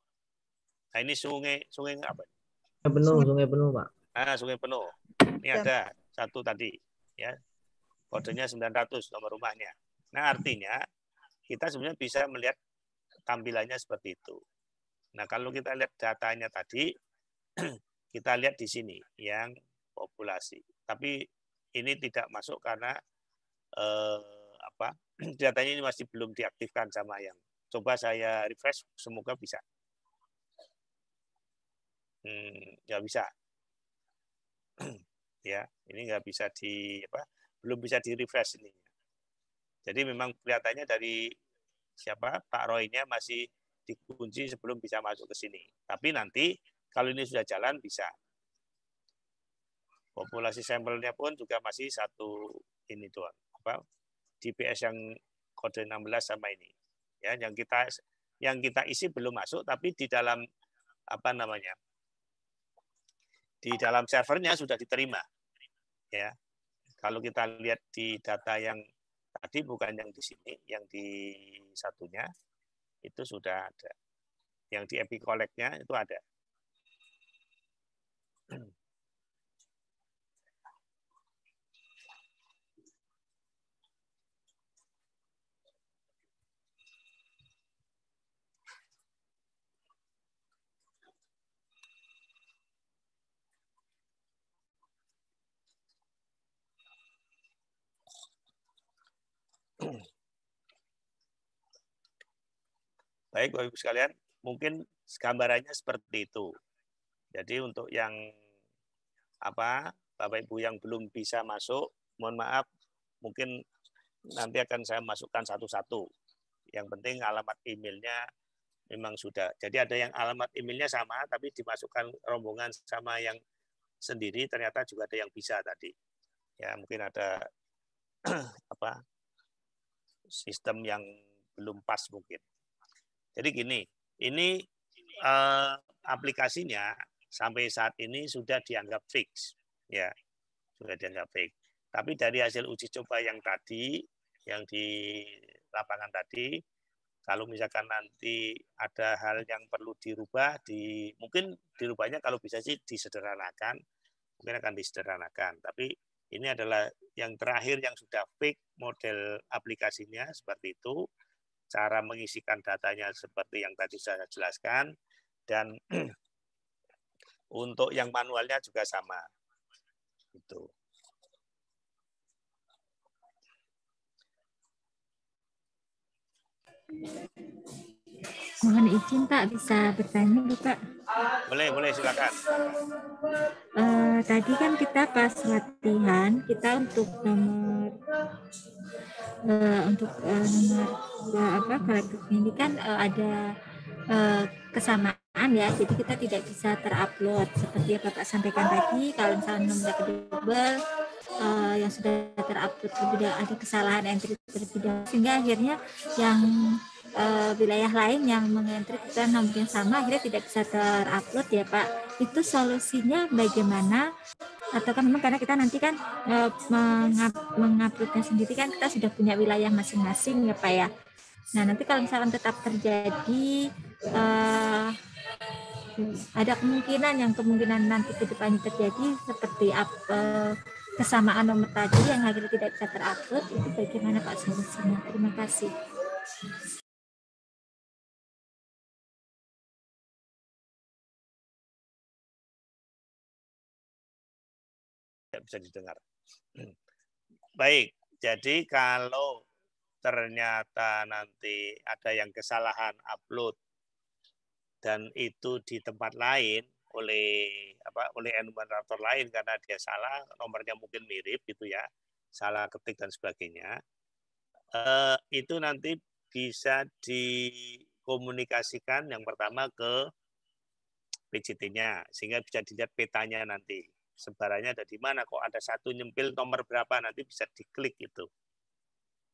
Nah, ini sungai apa? Sungai Penuh, Pak. Nah, Sungai Penuh. Ini ada satu tadi, ya. Kodenya 900 nomor rumahnya. Nah, artinya kita sebenarnya bisa melihat tampilannya seperti itu. Nah, kalau kita lihat datanya tadi, kita lihat di sini yang populasi. Tapi ini tidak masuk karena datanya ini masih belum diaktifkan sama yang. Coba saya refresh, semoga bisa. Nggak bisa. Ya, ini nggak bisa belum bisa di refresh ini. Jadi memang kelihatannya dari Pak Roy-nya masih dikunci sebelum bisa masuk ke sini. Tapi nanti kalau ini sudah jalan bisa. Populasi sampelnya pun juga masih satu ini doang. DPS yang kode 16 sama ini. Ya, yang kita isi belum masuk, tapi di dalam di dalam servernya sudah diterima. Ya, kalau kita lihat di data yang tadi bukan yang di sini, yang di satunya itu sudah ada. Yang di EpiCollect-nya itu ada. Baik, Bapak Ibu sekalian, mungkin gambarannya seperti itu. Jadi untuk yang Bapak Ibu yang belum bisa masuk, mohon maaf, mungkin nanti akan saya masukkan satu-satu. Yang penting alamat emailnya memang sudah. Jadi ada yang alamat emailnya sama, tapi dimasukkan rombongan sama yang sendiri, ternyata juga ada yang bisa tadi. Ya, mungkin ada sistem yang belum pas mungkin. Jadi gini, ini aplikasinya sampai saat ini sudah dianggap fix, ya, sudah dianggap fix. Tapi dari hasil uji coba yang tadi, yang di lapangan tadi, kalau misalkan nanti ada hal yang perlu dirubah, mungkin dirubahnya kalau bisa sih disederhanakan, mungkin akan disederhanakan. Tapi ini adalah yang terakhir yang sudah fix model aplikasinya seperti itu. Cara mengisikan datanya seperti yang tadi saya jelaskan, dan untuk yang manualnya juga sama. Itu. Mohon izin Pak, bisa bertanya Bapak? Boleh silakan. Tadi kan kita pas latihan, kita untuk nomor kolektif ini kan ada kesamaan ya, jadi kita tidak bisa terupload seperti yang Bapak sampaikan tadi. Kalau misalnya nomor kedua yang sudah terupload tidak ada kesalahan entry terlebih dahulu, sehingga akhirnya yang wilayah lain yang mengentry kita nomor yang sama akhirnya tidak bisa terupload ya Pak. Itu solusinya bagaimana? Atau kan memang karena kita nanti kan menguploadnya sendiri kan kita sudah punya wilayah masing-masing ya Pak ya. Nah, nanti kalau misalkan tetap terjadi ada kemungkinan nanti ke depannya terjadi seperti kesamaan nomor tadi yang akhirnya tidak bisa terupload, itu bagaimana Pak solusinya? Terima kasih. Tidak bisa didengar. Baik, jadi kalau ternyata nanti ada yang kesalahan upload dan itu di tempat lain oleh enumerator lain karena dia salah, nomornya mungkin mirip gitu ya, salah ketik dan sebagainya, itu nanti bisa dikomunikasikan yang pertama ke PJT-nya sehingga bisa dilihat petanya nanti sebarannya ada di mana, kok ada satu nyempil nomor berapa, nanti bisa diklik itu,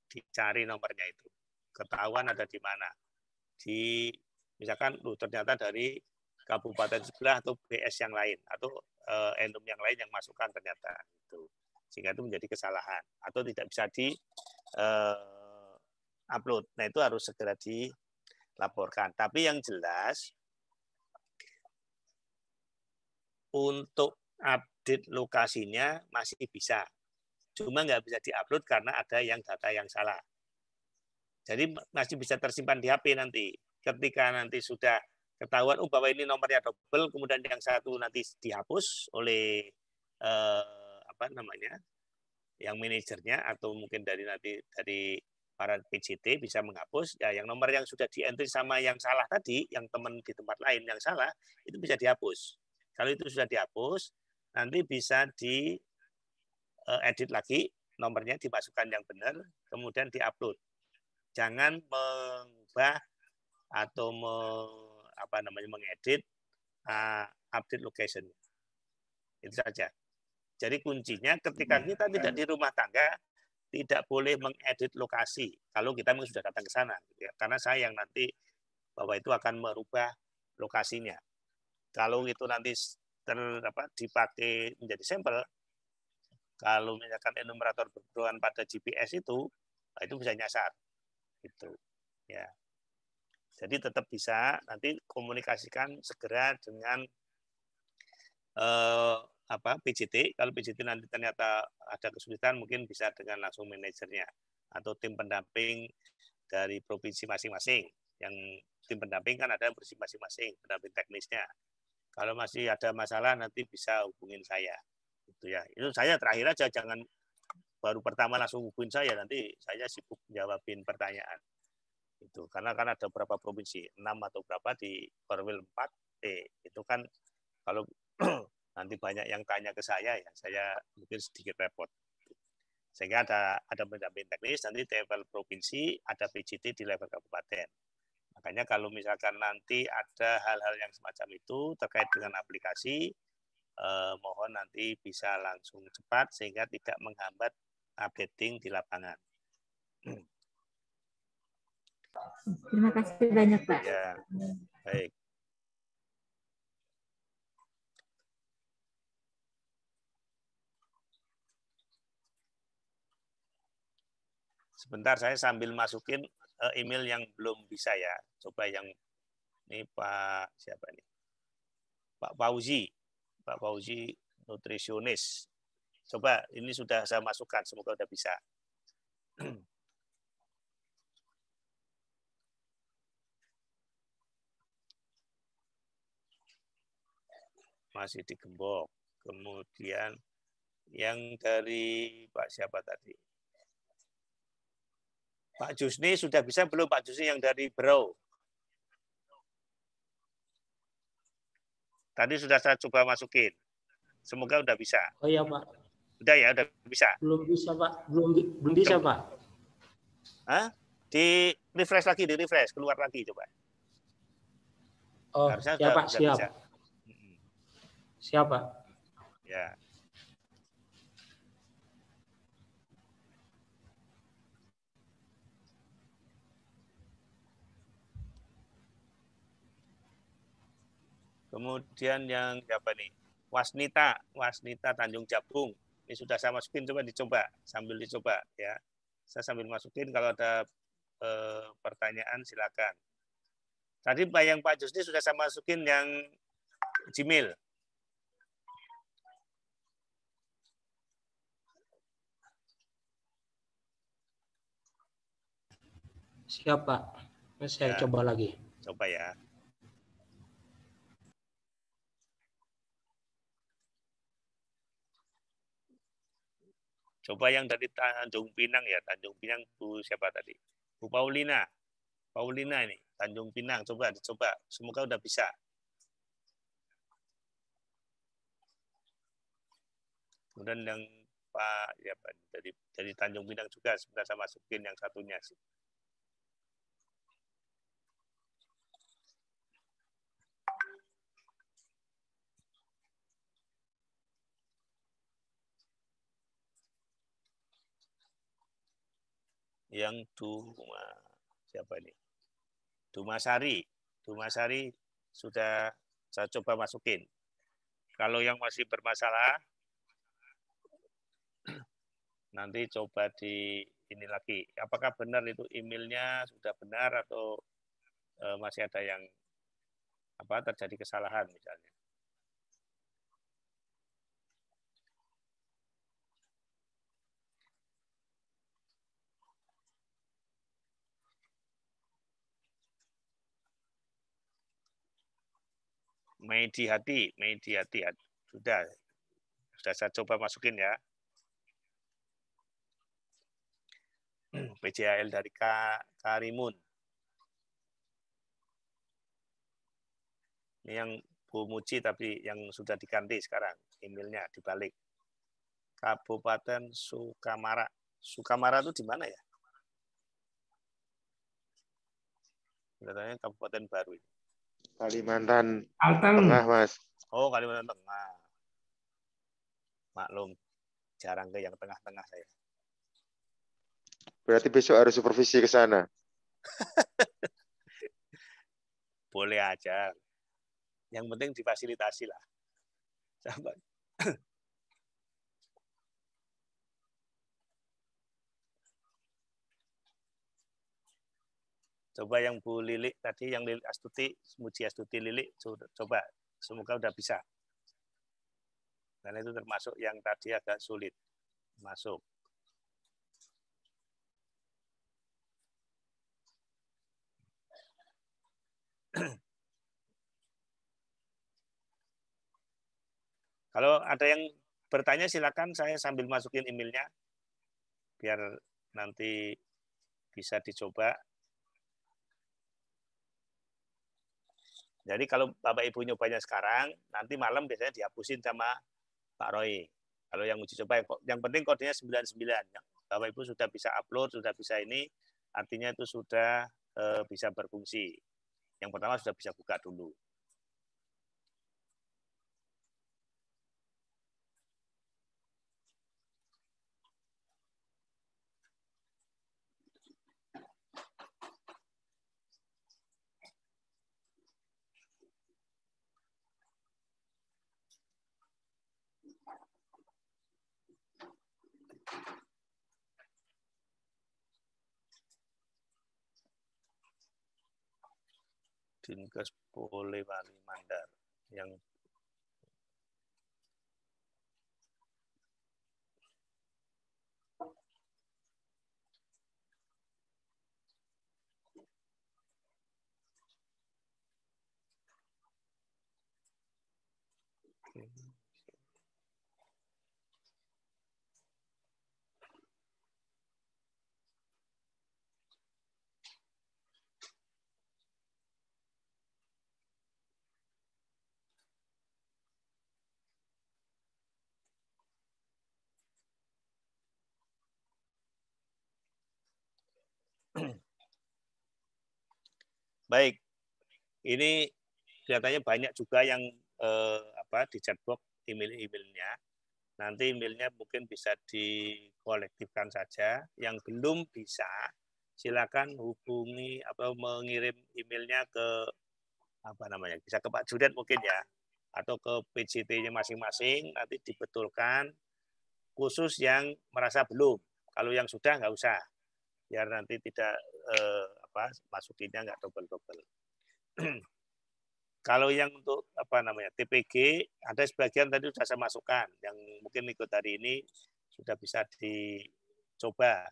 dicari nomornya itu, ketahuan ada di mana, misalkan ternyata dari kabupaten sebelah atau BS yang lain atau enum yang lain yang masukkan ternyata itu, sehingga itu menjadi kesalahan atau tidak bisa di upload. Nah, itu harus segera dilaporkan. Tapi yang jelas untuk update lokasinya masih bisa, cuma nggak bisa diupload karena ada yang data yang salah. Jadi masih bisa tersimpan di HP nanti. Ketika nanti sudah ketahuan, bahwa ini nomornya double, kemudian yang satu nanti dihapus oleh yang manajernya atau mungkin dari para PJT bisa menghapus. Ya, yang nomor yang sudah di-entry sama yang salah tadi, yang teman di tempat lain yang salah, itu bisa dihapus. Kalau itu sudah dihapus, nanti bisa di-edit lagi, nomornya dimasukkan yang benar, kemudian di-upload. Jangan mengubah atau mengedit update location. Itu saja. Jadi kuncinya ketika kita tidak di rumah tangga, tidak boleh mengedit lokasi kalau kita memang sudah datang ke sana. Karena saya yang nanti bahwa itu akan merubah lokasinya. Kalau itu nanti dipakai menjadi sampel, kalau misalkan enumerator berhubungan pada GPS itu bisa nyasar. Gitu. Ya. Jadi tetap bisa nanti komunikasikan segera dengan PJT. Kalau PJT nanti ternyata ada kesulitan, mungkin bisa dengan langsung manajernya atau tim pendamping dari provinsi masing-masing. Yang tim pendamping kan ada provinsi masing-masing, pendamping teknisnya. Kalau masih ada masalah nanti bisa hubungin saya. Gitu ya. Itu saya terakhir aja, jangan baru pertama langsung hubungin saya, nanti saya sibuk jawabin pertanyaan. Itu karena kan ada beberapa provinsi, 6 atau berapa di Korwil 4 itu kan kalau nanti banyak yang tanya ke saya, ya saya mungkin sedikit repot. Sehingga ada pendamping teknis, nanti di level provinsi, ada PJT di level kabupaten. Makanya kalau misalkan nanti ada hal-hal yang semacam itu terkait dengan aplikasi, mohon nanti bisa langsung cepat sehingga tidak menghambat updating di lapangan. Terima kasih banyak, Pak. Ya, baik. Sebentar, saya sambil masukin email yang belum bisa ya. Coba yang ini Pak siapa nih? Pak Fauzi nutrisionis. Coba ini sudah saya masukkan, semoga sudah bisa. Masih digembok. Kemudian yang dari Pak siapa tadi? Pak Jusni sudah bisa belum Pak Jusni yang dari Berau? Tadi sudah saya coba masukin. Semoga udah bisa. Oh iya Pak. Udah ya, udah bisa. Belum bisa Pak. Belum bisa Pak. Hah? Di refresh lagi, keluar lagi coba. Oh, harusnya ya Pak, siap. Bisa. Siap Pak. Ya. Kemudian yang apa nih? Wasnita Tanjung Jabung. Ini sudah saya masukin, coba dicoba sambil dicoba ya. Saya sambil masukin kalau ada pertanyaan silakan. Tadi yang Pak Jusni sudah saya masukin yang Gmail. Siap, Pak. Saya coba lagi. Coba ya. Coba yang dari Tanjung Pinang ya. Tanjung Pinang Bu siapa tadi? Bu Paulina. Paulina ini. Tanjung Pinang. Coba dicoba. Semoga udah bisa. Kemudian yang Pak ya Pak dari Tanjung Pinang juga sebentar saya masukin yang satunya sih. Yang siapa ini? Dumasari. Dumasari sudah saya coba masukin. Kalau yang masih bermasalah nanti coba di ini lagi. Apakah benar itu emailnya sudah benar atau masih ada yang terjadi kesalahan misalnya. Medi Hati sudah saya coba masukin ya. PJAL dari Karimun. Ini yang Bu Muji tapi yang sudah diganti sekarang emailnya dibalik. Kabupaten Sukamara. Sukamara itu di mana ya? Katanya kabupaten baru ini. Kalimantan Kalteng. Tengah, Mas. Oh, Kalimantan Tengah. Maklum, jarang ke yang tengah-tengah saya. Berarti besok harus supervisi ke sana. Boleh aja. Yang penting difasilitasi lah. Sampai. Coba yang Bu Lilik tadi, yang Lilik Astuti, Muji Astuti Lilik, coba. Semoga udah bisa. Karena itu termasuk yang tadi agak sulit masuk. Kalau ada yang bertanya silakan, saya sambil masukin emailnya biar nanti bisa dicoba. Jadi kalau Bapak Ibu nyobanya sekarang, nanti malam biasanya dihapusin sama Pak Roy. Kalau yang uji coba, yang penting kodenya 99. Bapak Ibu sudah bisa upload, sudah bisa ini, artinya itu sudah bisa berfungsi. Yang pertama sudah bisa buka dulu. Dinkes Polewali Mandar yang baik. Ini kelihatannya banyak juga yang di chatbox emailnya. Nanti emailnya mungkin bisa dikolektifkan saja. Yang belum bisa, silakan hubungi atau mengirim emailnya ke bisa ke Pak Judet mungkin ya, atau ke PJT-nya masing-masing. Nanti dibetulkan. Khusus yang merasa belum. Kalau yang sudah nggak usah. biar nanti tidak masukinnya nggak double-double. Kalau yang untuk TPG, ada sebagian tadi sudah saya masukkan, yang mungkin ikut hari ini sudah bisa dicoba.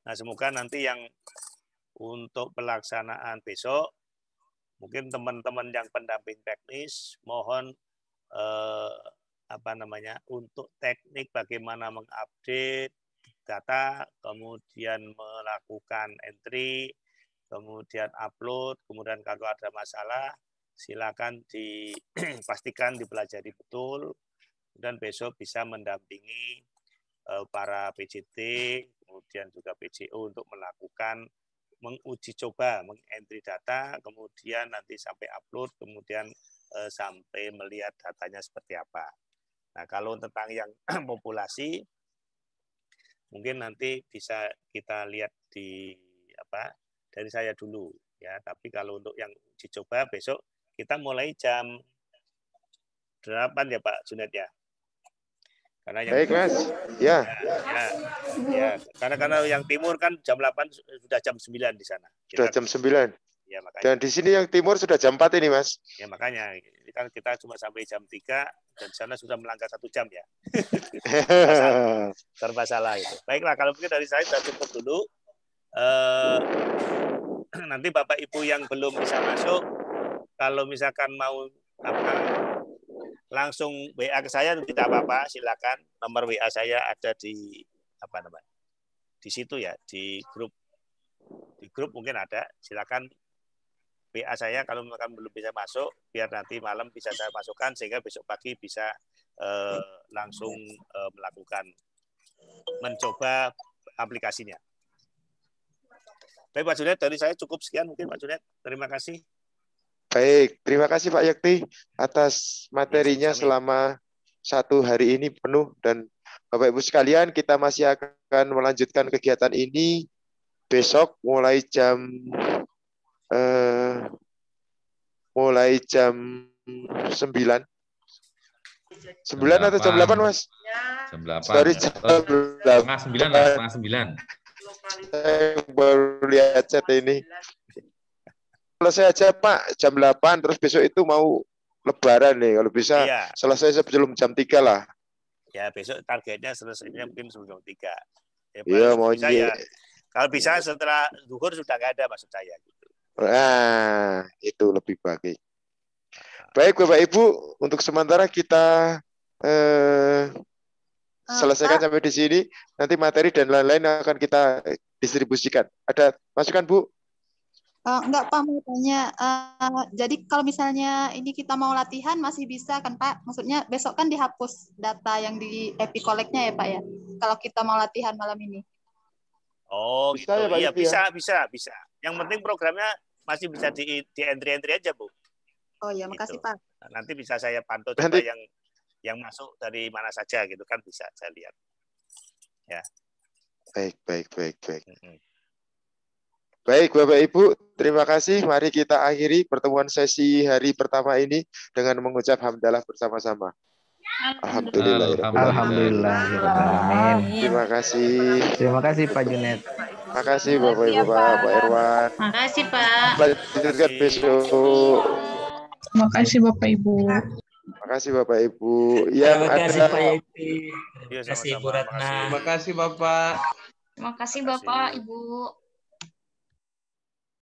Nah, semoga nanti yang untuk pelaksanaan besok, mungkin teman-teman yang pendamping teknis mohon untuk teknik bagaimana mengupdate data, kemudian melakukan entry, kemudian upload, kemudian kalau ada masalah silakan dipastikan dipelajari betul, dan besok bisa mendampingi para PJT, kemudian juga PJO untuk melakukan menguji coba, mengentry data, kemudian nanti sampai upload, kemudian sampai melihat datanya seperti apa. Nah, kalau tentang yang populasi, mungkin nanti bisa kita lihat dari saya dulu ya. Tapi kalau untuk yang uji coba besok kita mulai jam 8 ya Pak Junet ya. Karena yang baik Mas, ya. Karena yang timur kan jam 8 sudah jam 9 di sana. Sudah jam 9. Ya, makanya. Dan di sini yang timur sudah jam 4 ini Mas. Ya makanya, ini kan kita cuma sampai jam 3 dan di sana sudah melangkah 1 jam ya. Serba salah itu. Baiklah, kalau mungkin dari saya sudah cukup dulu. Nanti Bapak Ibu yang belum bisa masuk, kalau misalkan mau langsung WA ke saya tidak apa-apa, silakan. Nomor WA saya ada di di situ ya, di grup mungkin ada. Silakan WA saya kalau misalkan belum bisa masuk, biar nanti malam bisa saya masukkan sehingga besok pagi bisa langsung mencoba aplikasinya. Baik Pak Junet, dari saya cukup sekian mungkin Pak Junet. Terima kasih. Baik, terima kasih Pak Yakti atas materinya selama 1 hari ini penuh, dan Bapak Ibu sekalian, kita masih akan melanjutkan kegiatan ini besok mulai jam 9. 9 atau jam 8 Mas? Jam 8. Sorry, jam 8. Setengah 9. Saya baru lihat chat ini. Selesai aja Pak, jam 8, terus besok itu mau lebaran nih, kalau bisa selesai sebelum jam 3 lah. Ya, besok targetnya selesainya mungkin sebelum jam 3. Iya, maunya. Ya, kalau bisa setelah zuhur sudah nggak ada maksud saya. Gitu. Nah, itu lebih baik. Baik Bapak Ibu, untuk sementara kita selesaikan sampai di sini. Nanti materi dan lain-lain akan kita distribusikan. Ada masukan Bu? Enggak Pak, mau tanya. Jadi kalau misalnya ini kita mau latihan masih bisa kan Pak? Maksudnya besok kan dihapus data yang di EpiCollect-nya ya Pak ya? Kalau kita mau latihan malam ini. Oh bisa gitu, ya, iya bisa. Yang penting programnya masih bisa di entry aja Bu. Oh ya, makasih gitu. Pak. Nanti bisa saya pantau coba yang masuk dari mana saja gitu kan bisa saya lihat. Ya. Baik. Baik Bapak Ibu, terima kasih. Mari kita akhiri pertemuan sesi hari pertama ini dengan mengucap hamdalah bersama-sama. Alhamdulillah. Terima kasih. Terima kasih Pak Junet. Terima kasih Bapak Ibu, Pak Irwan. Makasih Pak. Lanjutkan besok. Terima kasih Bapak Ibu. Terima kasih Bapak Ibu. Yang Terima kasih ada. Pak Yeti. Terima kasih Ibu Ratna. Terima kasih Bapak. Terima kasih Bapak Ibu.